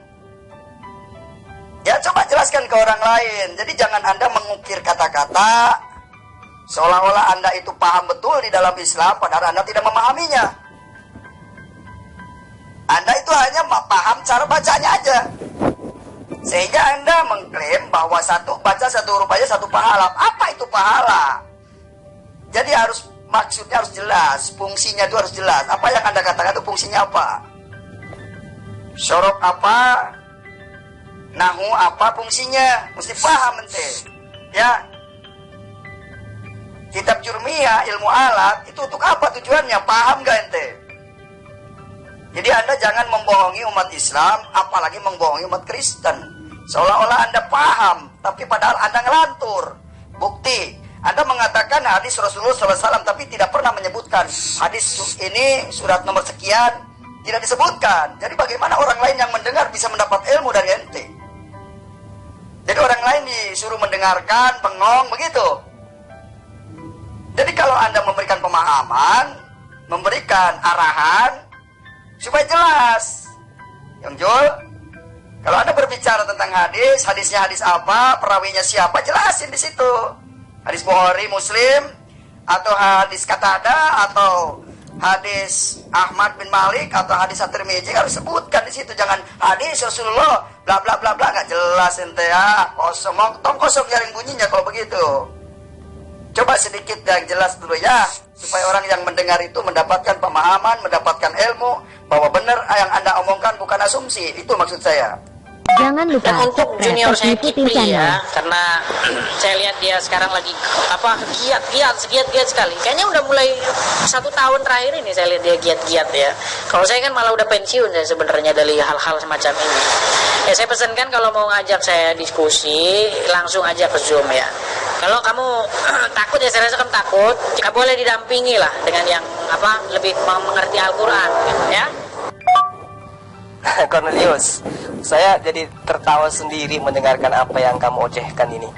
Ya coba jelaskan ke orang lain. Jadi jangan Anda mengukir kata-kata seolah-olah Anda itu paham betul di dalam Islam, padahal Anda tidak memahaminya. Anda itu hanya paham cara bacanya aja. Sehingga Anda mengklaim bahwa baca satu huruf aja satu pahala. Apa itu pahala? Jadi maksudnya harus jelas, fungsinya itu harus jelas. Apa yang Anda katakan itu fungsinya apa? Syorob apa? Nahu apa fungsinya? Mesti paham ente. Ya. Kitab jurmiyah, ilmu alat, itu untuk apa tujuannya? Paham gak ente? Jadi Anda jangan membohongi umat Islam, apalagi membohongi umat Kristen. Seolah-olah Anda paham, tapi padahal Anda ngelantur. Bukti, Anda mengatakan hadis Rasulullah SAW, tapi tidak pernah menyebutkan hadis ini surat nomor sekian, tidak disebutkan. Jadi bagaimana orang lain yang mendengar bisa mendapat ilmu dari ente? Jadi orang lain disuruh mendengarkan, bengong, begitu. Jadi kalau Anda memberikan pemahaman, memberikan arahan, supaya jelas. Yang Jul, kalau Anda berbicara tentang hadisnya hadis apa, perawinya siapa, jelasin di situ. Hadis Bukhari, Muslim, atau hadis Qatada, atau hadis Ahmad bin Malik, atau hadis At-Tirmidzi, harus sebutkan di situ. Jangan hadis Rasulullah, bla bla bla bla, nggak jelas ente ya. Kosong, kosong jaring bunyinya kalau begitu. Coba sedikit yang jelas dulu ya, supaya orang yang mendengar itu mendapatkan pemahaman, mendapatkan ilmu, bahwa benar yang Anda omongkan bukan asumsi. Itu maksud saya. Jangan lupa Dan untuk junior saya ikutin Kipli channel. ya, karena saya lihat dia sekarang lagi giat sekali. Kayaknya udah mulai 1 tahun terakhir ini saya lihat dia giat ya. Kalau saya kan malah udah pensiun saya sebenarnya dari hal-hal semacam ini. Ya saya pesankan kalau mau ngajak saya diskusi langsung aja ke Zoom ya. Kalau kamu takut ya saya rasa kamu takut, jika boleh didampingi lah dengan yang lebih mengerti Al-Quran gitu, ya. Cornelius, saya jadi tertawa sendiri mendengarkan apa yang kamu ocehkan ini.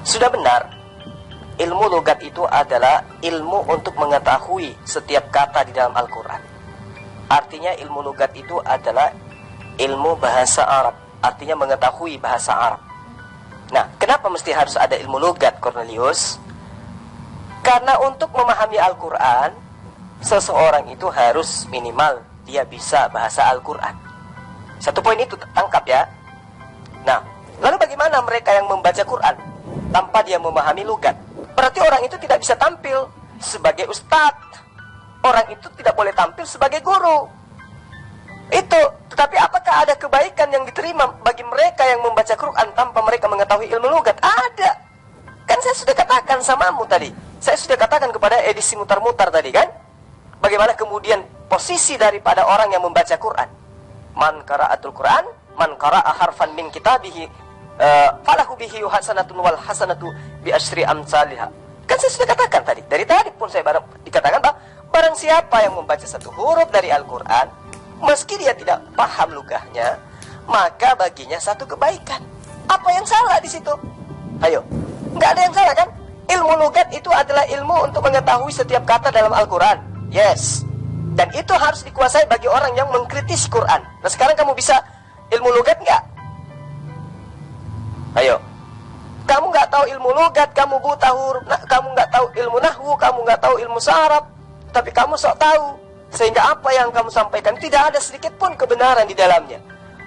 Sudah benar, ilmu logat itu adalah ilmu untuk mengetahui setiap kata di dalam Al-Quran. Artinya ilmu logat itu adalah ilmu bahasa Arab, artinya mengetahui bahasa Arab. Nah, kenapa mesti harus ada ilmu logat, Cornelius? Karena untuk memahami Al-Quran, seseorang itu harus minimal dia bisa bahasa Al-Quran. Satu poin itu tangkap ya. Nah, lalu bagaimana mereka yang membaca Quran tanpa dia memahami logat? Berarti orang itu tidak bisa tampil sebagai ustadz. Orang itu tidak boleh tampil sebagai guru. Itu, tetapi apakah ada kebaikan yang diterima bagi mereka yang membaca Quran tanpa mereka mengetahui ilmu logat? Ada. Kan saya sudah katakan samamu tadi. Saya sudah katakan kepada edisi mutar-mutar tadi kan. Bagaimana kemudian posisi daripada orang yang membaca Quran. Man qara'atul Quran, man qara'a harfan min kitabihi, falahu bihi hasanatun wal hasanatu bi asyri amsalihha. Kan saya sudah katakan tadi. Dari tadi pun saya dikatakan bahwa barang siapa yang membaca satu huruf dari Al-Quran, meski dia tidak paham lugahnya, maka baginya satu kebaikan. Apa yang salah di situ? Ayo, nggak ada yang salah kan? Ilmu lugat itu adalah ilmu untuk mengetahui setiap kata dalam Al-Quran. Yes. Dan itu harus dikuasai bagi orang yang mengkritisi Quran. Nah sekarang kamu bisa ilmu lugat nggak? Ayo. Kamu nggak tahu ilmu lugat, kamu buta huruf, kamu nggak tahu ilmu nahwu, kamu nggak tahu ilmu saraf, tapi kamu sok tahu. Sehingga apa yang kamu sampaikan tidak ada sedikit pun kebenaran di dalamnya.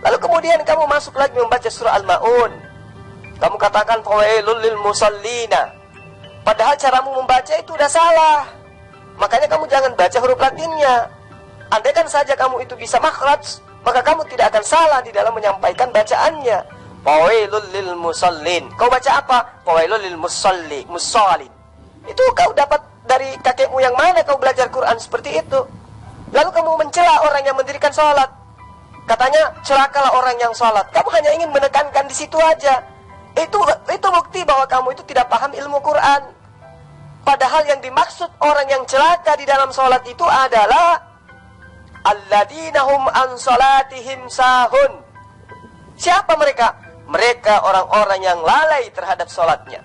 Lalu kemudian kamu masuk lagi membaca surah Al-Ma'un. Kamu katakan fawailul lil musallina. Padahal caramu membaca itu udah salah. Makanya kamu jangan baca huruf Latinnya. Andaikan saja kamu itu bisa makhraj, maka kamu tidak akan salah di dalam menyampaikan bacaannya. Fawailul lil musallin. Kau baca apa? Fawailul lil musallin. Itu kau dapat dari kakekmu yang mana kau belajar Quran seperti itu? Lalu kamu mencela orang yang mendirikan sholat. Katanya celakalah orang yang sholat. Kamu hanya ingin menekankan di situ aja. Itu bukti bahwa kamu itu tidak paham ilmu Quran. Padahal yang dimaksud orang yang celaka di dalam sholat itu adalah alladzina hum an sholatihim sahun. Siapa mereka? Mereka orang-orang yang lalai terhadap sholatnya.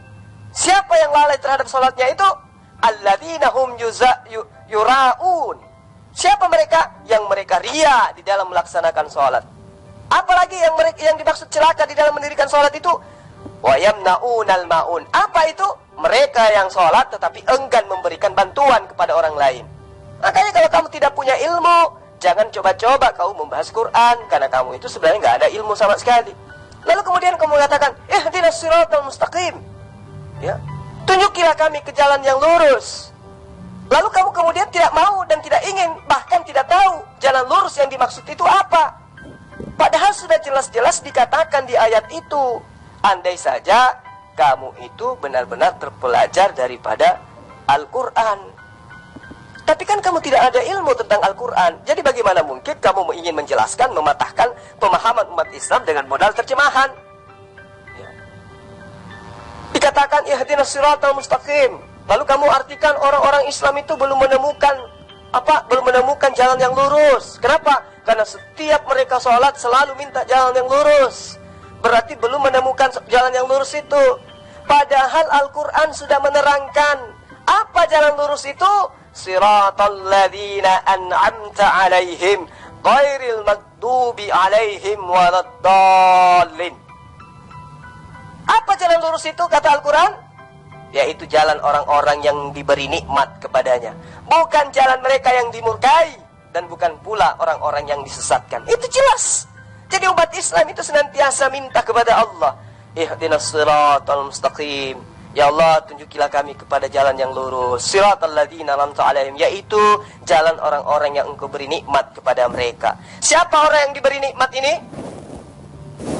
Siapa yang lalai terhadap sholatnya itu? Alladzina hum yura'un. Siapa mereka? Yang mereka ria di dalam melaksanakan sholat. Apalagi yang dimaksud celaka di dalam mendirikan sholat itu? Wa yamna'unal ma'un. Apa itu? Mereka yang sholat tetapi enggan memberikan bantuan kepada orang lain. Makanya kalau kamu tidak punya ilmu, jangan coba-coba kau membahas Quran, karena kamu itu sebenarnya nggak ada ilmu sama sekali. Lalu kemudian kamu mengatakan, ihdinas siratal mustaqim. Ya, tunjukilah kami ke jalan yang lurus. Lalu kamu kemudian tidak mau dan tidak ingin, bahkan tidak tahu jalan lurus yang dimaksud itu apa. Padahal sudah jelas-jelas dikatakan di ayat itu. Andai saja kamu itu benar-benar terpelajar daripada Al-Quran. Tapi kan kamu tidak ada ilmu tentang Al-Quran. Jadi bagaimana mungkin kamu ingin menjelaskan, mematahkan pemahaman umat Islam dengan modal terjemahan? Ya. Dikatakan ihdinas siratal mustaqim. Lalu kamu artikan orang-orang Islam itu belum menemukan jalan yang lurus. Kenapa? Karena setiap mereka sholat selalu minta jalan yang lurus. Berarti belum menemukan jalan yang lurus itu. Padahal Al-Quran sudah menerangkan apa jalan lurus itu. Siratal ladzina an'amta alaihim ghairil maghdubi alaihim waladdallin. Apa jalan lurus itu kata Al-Quran? Yaitu jalan orang-orang yang diberi nikmat kepadanya. Bukan jalan mereka yang dimurkai. Dan bukan pula orang-orang yang disesatkan. Itu jelas. Jadi umat Islam itu senantiasa minta kepada Allah. Ihdinas siratal mustaqim. Ya Allah, tunjukilah kami kepada jalan yang lurus. Siratal ladzina an'amta alaihim. Yaitu jalan orang-orang yang engkau beri nikmat kepada mereka. Siapa orang yang diberi nikmat ini?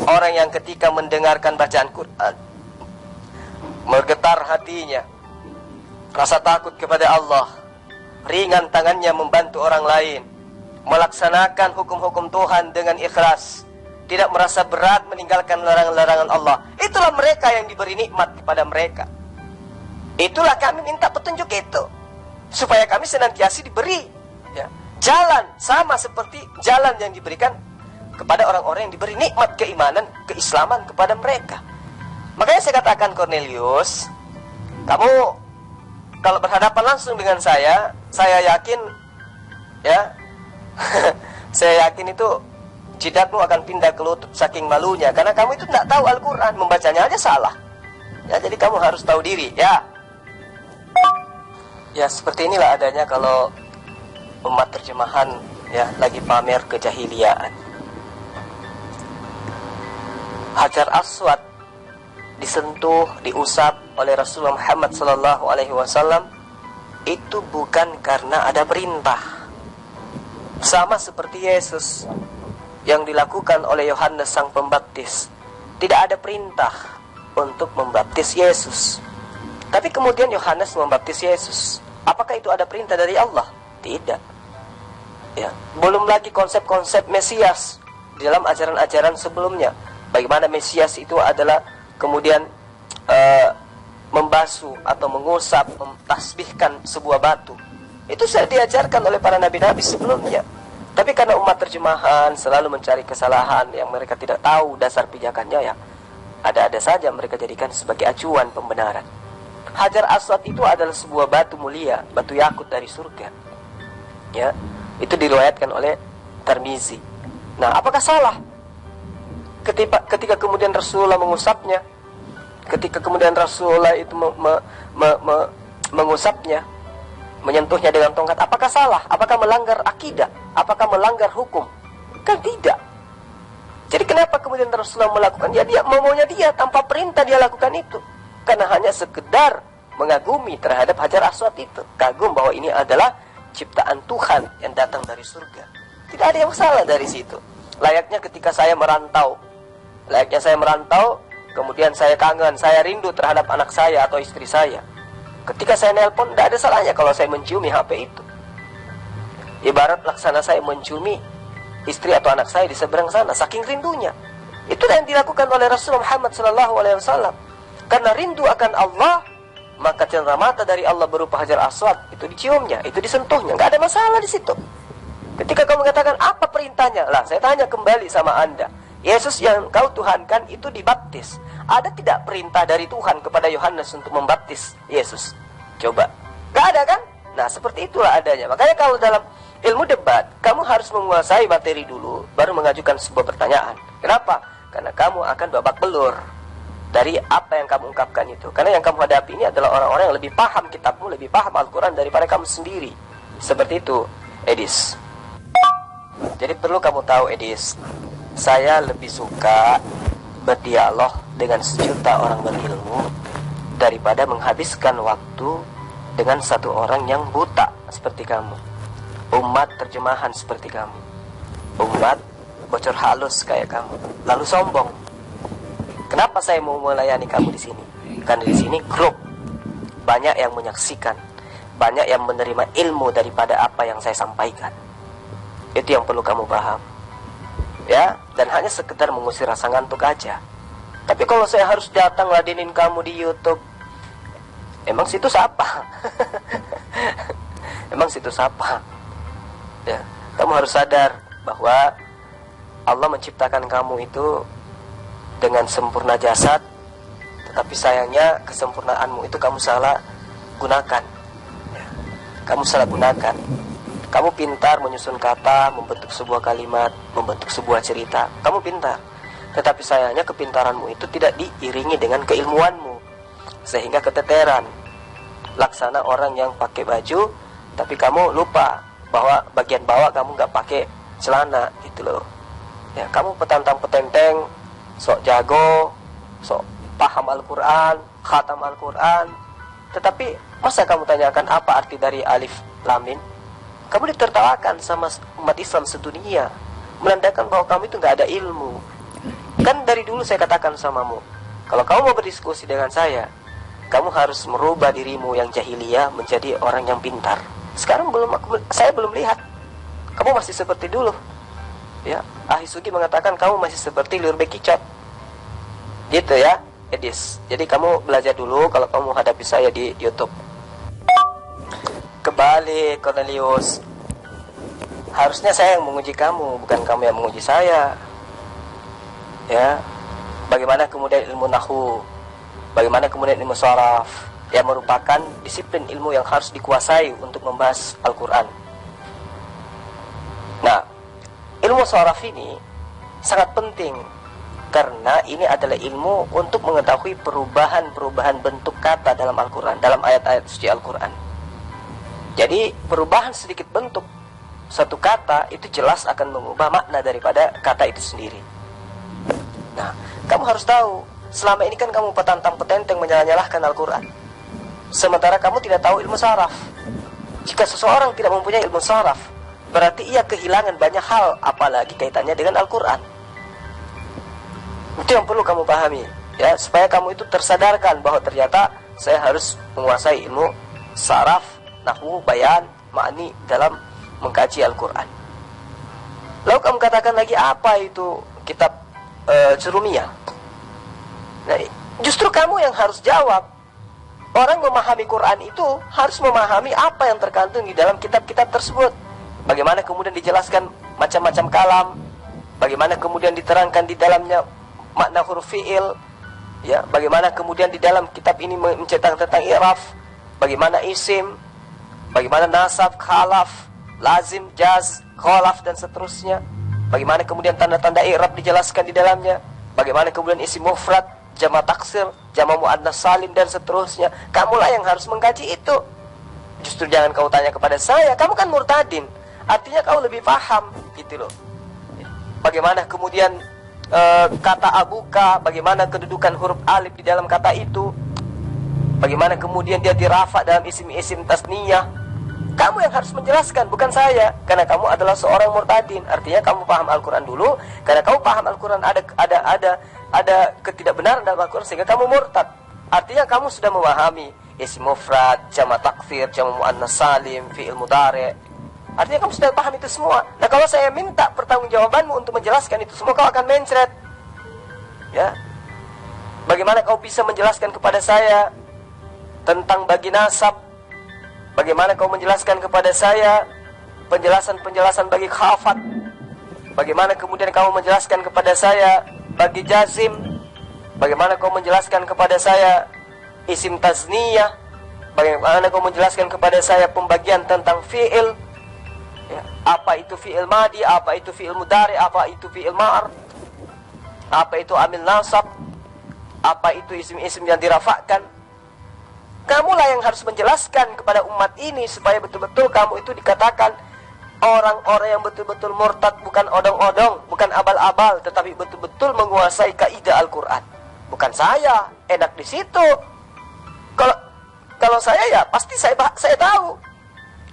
Orang yang ketika mendengarkan bacaan Quran bergetar hatinya, rasa takut kepada Allah, ringan tangannya membantu orang lain, melaksanakan hukum-hukum Tuhan dengan ikhlas, tidak merasa berat meninggalkan larangan-larangan Allah. Itulah mereka yang diberi nikmat kepada mereka. Itulah kami minta petunjuk itu, supaya kami senantiasa diberi jalan sama seperti jalan yang diberikan kepada orang-orang yang diberi nikmat keimanan, keislaman kepada mereka. Makanya saya katakan, Cornelius, kamu kalau berhadapan langsung dengan saya yakin saya yakin itu jidatmu akan pindah ke lutut saking malunya, karena kamu itu tidak tahu Al-Quran, membacanya aja salah. Ya, jadi kamu harus tahu diri. Ya seperti inilah adanya kalau umat terjemahan lagi pamer kejahiliaan. Hajar Aswad disentuh, diusap oleh Rasulullah Muhammad SAW itu bukan karena ada perintah. Sama seperti Yesus yang dilakukan oleh Yohanes Sang Pembaptis. Tidak ada perintah untuk membaptis Yesus. Tapi kemudian Yohanes membaptis Yesus. Apakah itu ada perintah dari Allah? Tidak. Ya, belum lagi konsep-konsep Mesias di dalam ajaran-ajaran sebelumnya. Bagaimana Mesias itu adalah kemudian membasuh atau mengusap, mentasbihkan sebuah batu. Itu sudah diajarkan oleh para nabi-nabi sebelumnya. Tapi karena umat terjemahan selalu mencari kesalahan yang mereka tidak tahu dasar pijakannya, ada-ada saja mereka jadikan sebagai acuan pembenaran. Hajar Aswad itu adalah sebuah batu mulia, batu yakut dari surga. Ya, itu diriwayatkan oleh Tirmizi. Nah, apakah salah ketika kemudian Rasulullah mengusapnya? Ketika kemudian Rasulullah itu mengusapnya, menyentuhnya dengan tongkat, apakah salah? Apakah melanggar akidah? Apakah melanggar hukum? Kan tidak. Jadi kenapa kemudian Rasulullah melakukan? Ya dia maunya dia, tanpa perintah dia lakukan itu. Karena hanya sekedar mengagumi terhadap Hajar Aswad itu. Kagum bahwa ini adalah ciptaan Tuhan yang datang dari surga. Tidak ada yang salah dari situ. Layaknya ketika saya merantau, Layaknya saya merantau, kemudian saya kangen, saya rindu terhadap anak saya atau istri saya. Ketika saya nelpon, tidak ada salahnya kalau saya menciumi HP itu. Ibarat laksana saya menciumi istri atau anak saya di seberang sana, saking rindunya. Itulah yang dilakukan oleh Rasulullah Muhammad SAW. Karena rindu akan Allah, maka cendera mata dari Allah berupa Hajar Aswad itu diciumnya, itu disentuhnya, nggak ada masalah di situ. Ketika kamu mengatakan apa perintahnya, lah saya tanya kembali sama Anda, Yesus yang kau tuhankan itu dibaptis. Ada tidak perintah dari Tuhan kepada Yohanes untuk membaptis Yesus? Coba, nggak ada kan? Nah seperti itulah adanya. Makanya kalau dalam ilmu debat, kamu harus menguasai materi dulu, baru mengajukan sebuah pertanyaan. Kenapa? Karena kamu akan babak belur dari apa yang kamu ungkapkan itu. Karena yang kamu hadapi ini adalah orang-orang yang lebih paham kitabmu, lebih paham Al-Quran daripada kamu sendiri. Seperti itu, Edis. Jadi perlu kamu tahu, Edis, saya lebih suka berdialog dengan sejuta orang berilmu daripada menghabiskan waktu dengan satu orang yang buta seperti kamu, umat terjemahan seperti kamu, umat bocor halus kayak kamu, lalu sombong. Kenapa saya mau melayani kamu di sini? Karena di sini grup, banyak yang menyaksikan, banyak yang menerima ilmu daripada apa yang saya sampaikan. Itu yang perlu kamu paham, ya. Dan hanya sekedar mengusir rasa ngantuk aja. Tapi kalau saya harus datang ladenin kamu di YouTube, emang situs apa? Emang situs apa? Ya, kamu harus sadar bahwa Allah menciptakan kamu itu dengan sempurna jasad, tetapi sayangnya kesempurnaanmu itu kamu salah gunakan. Ya, kamu salah gunakan. Kamu pintar menyusun kata, membentuk sebuah kalimat, membentuk sebuah cerita. Kamu pintar. Tetapi sayangnya kepintaranmu itu tidak diiringi dengan keilmuanmu, sehingga keteteran. Laksana orang yang pakai baju, tapi kamu lupa bahwa bagian bawah kamu nggak pakai celana, gitu loh. Ya, kamu petantang-petenteng, sok jago, sok paham Al-Quran, khatam Al-Quran. Tetapi masa kamu tanyakan apa arti dari alif lam mim? Kamu ditertawakan sama umat Islam sedunia, menandakan bahwa kamu itu nggak ada ilmu. Kan dari dulu saya katakan samamu, kalau kamu mau berdiskusi dengan saya, kamu harus merubah dirimu yang jahiliyah menjadi orang yang pintar. Sekarang saya belum lihat. Kamu masih seperti dulu. Ya, Ahisugi mengatakan kamu masih seperti liur bekicot. Gitu ya, Edis. Jadi kamu belajar dulu kalau kamu hadapi saya di YouTube. Kebalik, Cornelius. Harusnya saya yang menguji kamu, bukan kamu yang menguji saya. Ya, bagaimana kemudian ilmu nahu, bagaimana kemudian ilmu sharaf, yang merupakan disiplin ilmu yang harus dikuasai untuk membahas Al-Quran. Nah, ilmu sharaf ini sangat penting, karena ini adalah ilmu untuk mengetahui perubahan-perubahan bentuk kata dalam Al-Quran, dalam ayat-ayat suci Al-Quran. Jadi perubahan sedikit bentuk satu kata itu jelas akan mengubah makna daripada kata itu sendiri. Nah, kamu harus tahu, selama ini kan kamu petantang-petenteng menyalah-nyalahkan Al-Quran, sementara kamu tidak tahu ilmu saraf. Jika seseorang tidak mempunyai ilmu saraf, berarti ia kehilangan banyak hal, apalagi kaitannya dengan Al-Quran. Itu yang perlu kamu pahami, ya, supaya kamu itu tersadarkan bahwa ternyata saya harus menguasai ilmu saraf, nahwu, bayan, ma'ni dalam mengkaji Al-Quran. Lalu kamu katakan lagi, apa itu kitab Jurumiyah? Nah, justru kamu yang harus jawab. Orang memahami Quran itu harus memahami apa yang terkandung di dalam kitab-kitab tersebut. Bagaimana kemudian dijelaskan macam-macam kalam, bagaimana kemudian diterangkan di dalamnya makna huruf fi'il, ya, bagaimana kemudian di dalam kitab ini menceritakan tentang i'raf, bagaimana isim, bagaimana nasab, khalaf, lazim, jaz, kholaf, dan seterusnya. Bagaimana kemudian tanda-tanda i'rab dijelaskan di dalamnya. Bagaimana kemudian isim mufrad, jama' taksir, jama' mu'annas salim, dan seterusnya. Kamulah yang harus mengkaji itu. Justru jangan kau tanya kepada saya, kamu kan murtadin, artinya kau lebih paham, gitu loh. Bagaimana kemudian kata abuka, bagaimana kedudukan huruf alif di dalam kata itu, bagaimana kemudian dia dirafa dalam isim-isim tasniyah. Kamu yang harus menjelaskan, bukan saya. Karena kamu adalah seorang murtadin. Artinya kamu paham Al-Quran dulu. Karena kamu paham Al-Quran ada ketidakbenaran dalam Al-Quran sehingga kamu murtad. Artinya kamu sudah memahami isim mufrad, jamak takfir, jamak muannas salim, fi'il mudhari'. Artinya kamu sudah paham itu semua. Nah, kalau saya minta pertanggungjawabanmu untuk menjelaskan itu semua, kau akan mencret. Ya. Bagaimana kau bisa menjelaskan kepada saya tentang bagi nasab? Bagaimana kau menjelaskan kepada saya penjelasan-penjelasan bagi khafat? Bagaimana kemudian kamu menjelaskan kepada saya bagi jazim? Bagaimana kau menjelaskan kepada saya isim tazniyah? Bagaimana kau menjelaskan kepada saya pembagian tentang fi'il? Ya, apa itu fi'il madi? Apa itu fi'il mudhari? Apa itu fi'il ma'ar? Apa itu amil nasab? Apa itu isim-isim yang dirafakkan? Kamulah yang harus menjelaskan kepada umat ini supaya betul-betul kamu itu dikatakan orang-orang yang betul-betul murtad, bukan odong-odong, bukan abal-abal, tetapi betul-betul menguasai kaidah Al-Quran. Bukan saya, enak di situ. Kalau saya ya pasti saya tahu.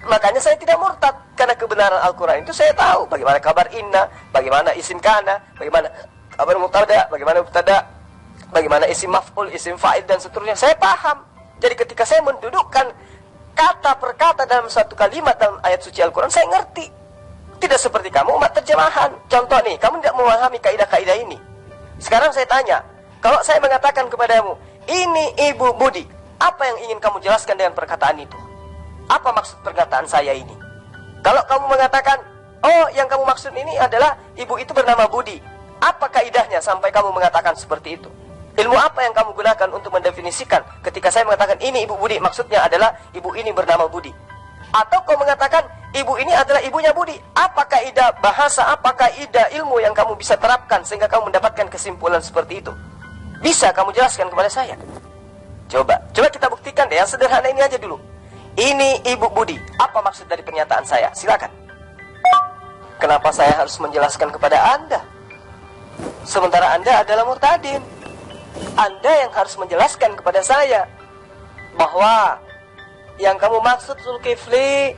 Makanya saya tidak murtad, karena kebenaran Al-Quran itu saya tahu. Bagaimana kabar inna, bagaimana isim kana, bagaimana kabar mubtada, bagaimana mubtada, bagaimana isim maf'ul, isim fa'il dan seterusnya. Saya paham. Jadi ketika saya mendudukkan kata per kata dalam satu kalimat dalam ayat suci Al-Quran, saya ngerti. Tidak seperti kamu umat terjemahan. Contoh nih, kamu tidak memahami kaidah-kaidah ini. Sekarang saya tanya, kalau saya mengatakan kepadamu, ini Ibu Budi, apa yang ingin kamu jelaskan dengan perkataan itu? Apa maksud perkataan saya ini? Kalau kamu mengatakan, oh yang kamu maksud ini adalah ibu itu bernama Budi, apa kaidahnya sampai kamu mengatakan seperti itu? Ilmu apa yang kamu gunakan untuk mendefinisikan ketika saya mengatakan ini Ibu Budi, maksudnya adalah ibu ini bernama Budi? Atau kau mengatakan ibu ini adalah ibunya Budi, apa kaidah bahasa, apa kaidah ilmu yang kamu bisa terapkan sehingga kamu mendapatkan kesimpulan seperti itu? Bisa kamu jelaskan kepada saya? Coba kita buktikan deh, yang sederhana ini aja dulu. Ini Ibu Budi, apa maksud dari pernyataan saya? Silakan. Kenapa saya harus menjelaskan kepada Anda? Sementara Anda adalah murtadin. Anda yang harus menjelaskan kepada saya bahwa yang kamu maksud Zulkifli,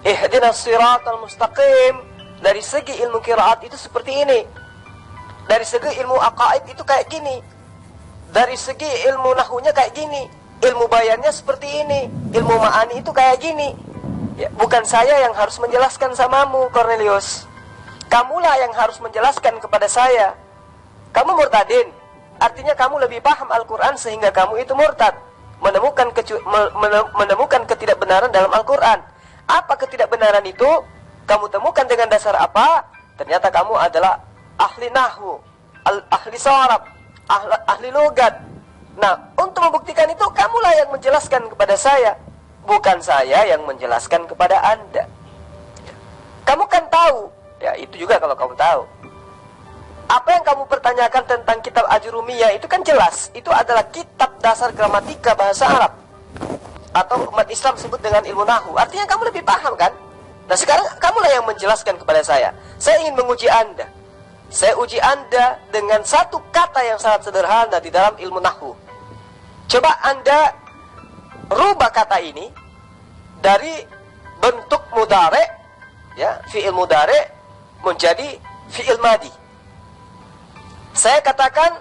ihdinas siratal mustaqim, dari segi ilmu qiraat itu seperti ini, dari segi ilmu aqaid itu kayak gini, dari segi ilmu nahwunya kayak gini, ilmu bayannya seperti ini, ilmu ma'ani itu kayak gini. Ya, bukan saya yang harus menjelaskan samamu, Cornelius. Kamulah yang harus menjelaskan kepada saya. Kamu murtadin, artinya kamu lebih paham Al-Quran sehingga kamu itu murtad, menemukan ketidakbenaran dalam Al-Quran. Apa ketidakbenaran itu? Kamu temukan dengan dasar apa? Ternyata kamu adalah ahli nahwu, ahli sharaf, ahli logat. Nah, untuk membuktikan itu, kamulah yang menjelaskan kepada saya, bukan saya yang menjelaskan kepada Anda. Kamu kan tahu, ya itu juga kalau kamu tahu. Apa yang kamu pertanyakan tentang kitab Ajurumiyah itu kan jelas. Itu adalah kitab dasar gramatika bahasa Arab, atau umat Islam sebut dengan ilmu nahwu. Artinya kamu lebih paham kan? Nah sekarang kamulah yang menjelaskan kepada saya. Saya ingin menguji Anda. Saya uji Anda dengan satu kata yang sangat sederhana di dalam ilmu nahwu. Coba Anda rubah kata ini dari bentuk mudhari, ya, fi'il mudhari menjadi fi'il madi. Saya katakan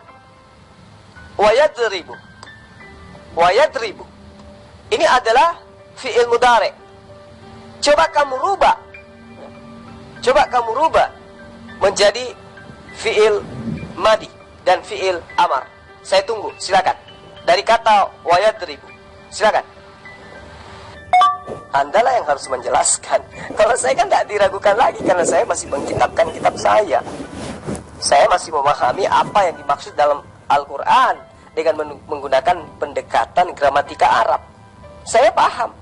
wayadribu. Wayadribu. Ini adalah fi'il mudhari. Coba kamu rubah menjadi fi'il madi dan fi'il amar. Saya tunggu, silakan. Dari kata wayadribu, silakan. Andalah yang harus menjelaskan. Kalau saya kan tidak diragukan lagi, karena saya masih mengkitabkan kitab saya. Saya masih memahami apa yang dimaksud dalam Al-Quran dengan menggunakan pendekatan gramatika Arab. Saya paham.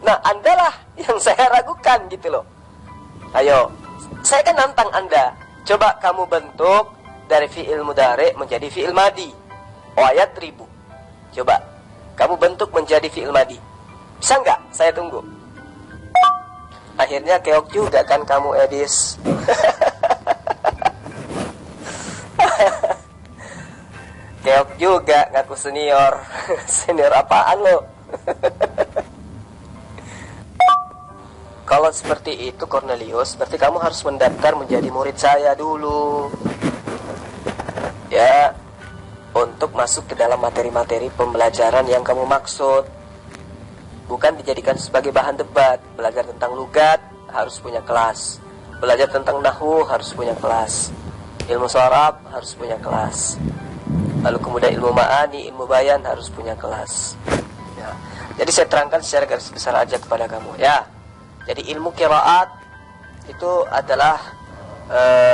Nah, Andalah yang saya ragukan gitu loh. Ayo, saya kan nantang Anda. Coba kamu bentuk dari fi'il mudhari menjadi fi'il madi. Ayat ribu. Coba kamu bentuk menjadi fi'il madi. Bisa nggak? Saya tunggu. Akhirnya keok juga kan kamu, Edis. Keok juga ngaku senior. Senior apaan lo? Kalau seperti itu Cornelius, berarti kamu harus mendaftar menjadi murid saya dulu. Ya, untuk masuk ke dalam materi-materi pembelajaran yang kamu maksud. Bukan dijadikan sebagai bahan debat. Belajar tentang lugat harus punya kelas. Belajar tentang nahwu harus punya kelas. Ilmu sharaf harus punya kelas. Lalu kemudian ilmu ma'ani, ilmu bayan harus punya kelas. Ya. Jadi saya terangkan secara garis besar aja kepada kamu, ya. Jadi ilmu qiraat itu adalah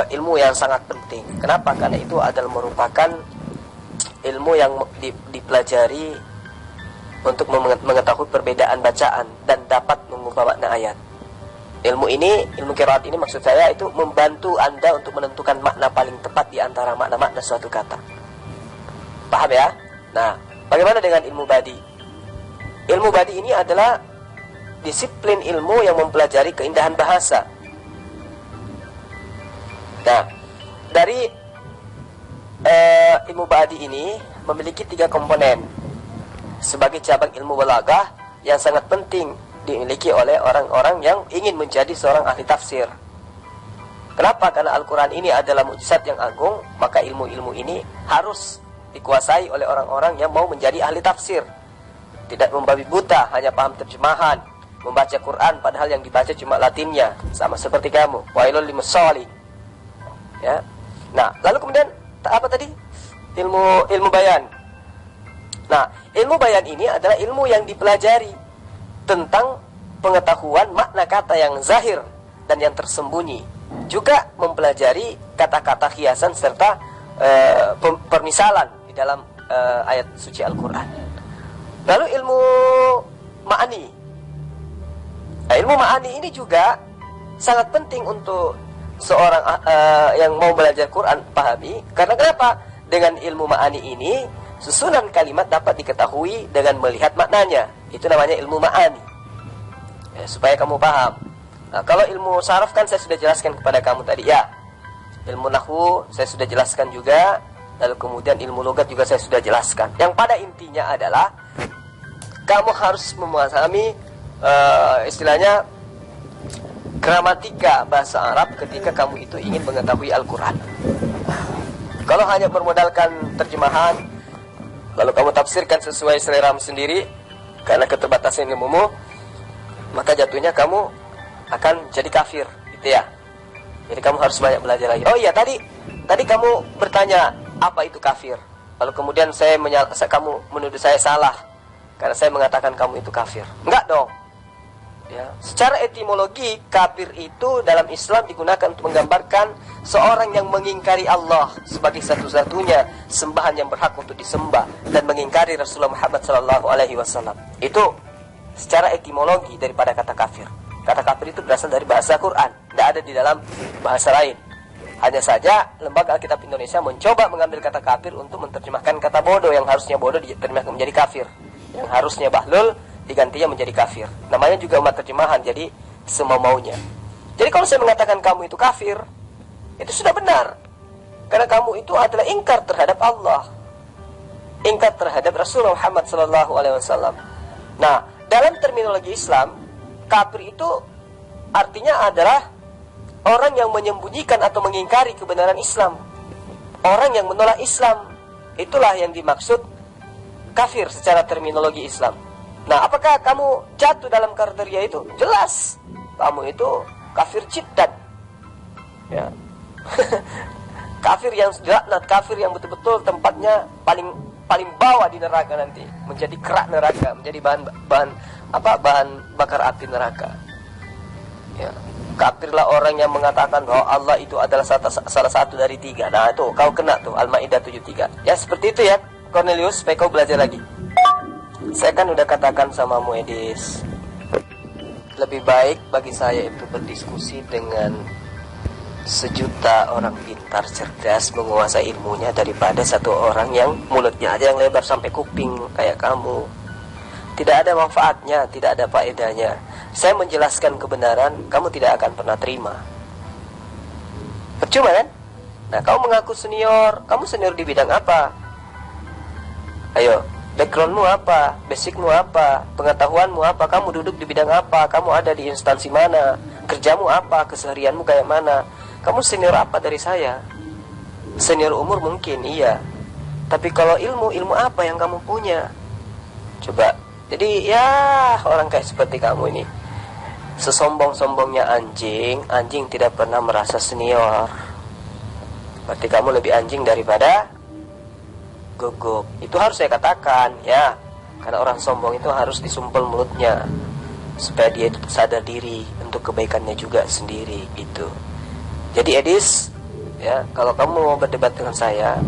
ilmu yang sangat penting. Kenapa? Karena itu adalah merupakan ilmu yang dipelajari untuk mengetahui perbedaan bacaan dan dapat mengubah makna ayat. Ilmu qiraat ini maksud saya itu membantu Anda untuk menentukan makna paling tepat di antara makna-makna suatu kata. Paham ya? Nah, bagaimana dengan ilmu badi? Ilmu badi ini adalah disiplin ilmu yang mempelajari keindahan bahasa. Nah, dari ilmu badi ini memiliki 3 komponen sebagai cabang ilmu balaghah yang sangat penting dimiliki oleh orang-orang yang ingin menjadi seorang ahli tafsir. Kenapa? Karena Al-Quran ini adalah mukjizat yang agung, maka ilmu-ilmu ini harus dikuasai oleh orang-orang yang mau menjadi ahli tafsir. Tidak membabi buta, hanya paham terjemahan, membaca Quran padahal yang dibaca cuma Latinnya, sama seperti kamu. Wailul limusholin. Ya. Nah, lalu kemudian apa tadi? Ilmu bayan. Nah, ilmu bayan ini adalah ilmu yang dipelajari tentang pengetahuan makna kata yang zahir dan yang tersembunyi. Juga mempelajari kata-kata hiasan serta permisalan di dalam ayat suci Al-Quran. Lalu ilmu ma'ani. Nah, ilmu ma'ani ini juga sangat penting untuk seorang yang mau belajar Quran pahami. Karena kenapa? Dengan ilmu ma'ani ini susunan kalimat dapat diketahui dengan melihat maknanya. Itu namanya ilmu ma'ani. Ya, supaya kamu paham. Nah, kalau ilmu saraf kan saya sudah jelaskan kepada kamu tadi, ya. Ilmu nahwu saya sudah jelaskan juga. Lalu kemudian ilmu logat juga saya sudah jelaskan. Yang pada intinya adalah kamu harus memahami istilahnya gramatika bahasa Arab ketika kamu itu ingin mengetahui Al-Quran. Kalau hanya bermodalkan terjemahan, lalu kamu tafsirkan sesuai selera sendiri karena keterbatasan ilmumu, maka jatuhnya kamu akan jadi kafir, gitu ya. Jadi kamu harus banyak belajar lagi. Oh iya, tadi kamu bertanya apa itu kafir. Lalu kemudian kamu menuduh saya salah karena saya mengatakan kamu itu kafir. Enggak dong. Ya, secara etimologi kafir itu dalam Islam digunakan untuk menggambarkan seorang yang mengingkari Allah sebagai satu-satunya sembahan yang berhak untuk disembah dan mengingkari Rasulullah Muhammad SAW. Itu secara etimologi daripada kata kafir. Kata kafir itu berasal dari bahasa Quran, tidak ada di dalam bahasa lain. Hanya saja Lembaga Alkitab Indonesia mencoba mengambil kata kafir untuk menerjemahkan kata bodoh, yang harusnya bodoh diterjemahkan menjadi kafir, yang harusnya bahlul digantinya menjadi kafir. Namanya juga umat terjemahan, jadi semau-maunya. Jadi kalau saya mengatakan kamu itu kafir, itu sudah benar. Karena kamu itu adalah ingkar terhadap Allah, ingkar terhadap Rasulullah Muhammad SAW. Nah, dalam terminologi Islam, kafir itu artinya adalah orang yang menyembunyikan atau mengingkari kebenaran Islam. Orang yang menolak Islam. Itulah yang dimaksud kafir secara terminologi Islam. Nah, apakah kamu jatuh dalam kriteria itu? Jelas, kamu itu kafir jiddan. Ya. Kafir yang dilaknat, kafir yang betul-betul tempatnya paling bawah di neraka nanti, menjadi kerak neraka, menjadi bahan bakar api neraka. Ya. Kafirlah orang yang mengatakan bahwa Allah itu adalah salah satu dari 3. Nah, itu kau kena tuh Al-Maidah 73. Ya, seperti itu ya, Cornelius, supaya kau belajar lagi. Saya kan udah katakan sama Edis, lebih baik bagi saya itu berdiskusi dengan 1.000.000 orang pintar, cerdas, menguasai ilmunya daripada satu orang yang mulutnya aja yang lebar sampai kuping kayak kamu. Tidak ada manfaatnya, tidak ada faedahnya. Saya menjelaskan kebenaran, kamu tidak akan pernah terima. Percuma kan? Nah, kamu mengaku senior, kamu senior di bidang apa? Ayo, backgroundmu apa, basicmu apa, pengetahuanmu apa, kamu duduk di bidang apa, kamu ada di instansi mana, kerjamu apa, keseharianmu kayak mana. Kamu senior apa dari saya? Senior umur mungkin, iya. Tapi kalau ilmu apa yang kamu punya? Coba. Jadi ya orang kayak seperti kamu ini, sesombong-sombongnya anjing, anjing tidak pernah merasa senior. Berarti kamu lebih anjing daripada guguk. Itu harus saya katakan ya. Karena orang sombong itu harus disumpel mulutnya, supaya dia itu sadar diri untuk kebaikannya juga sendiri gitu. Jadi Edis, ya, kalau kamu mau berdebat dengan saya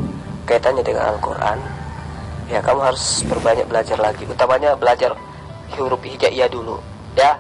kaitannya dengan Al-Quran, ya kamu harus perbanyak belajar lagi, utamanya belajar huruf hijaiyah dulu, ya.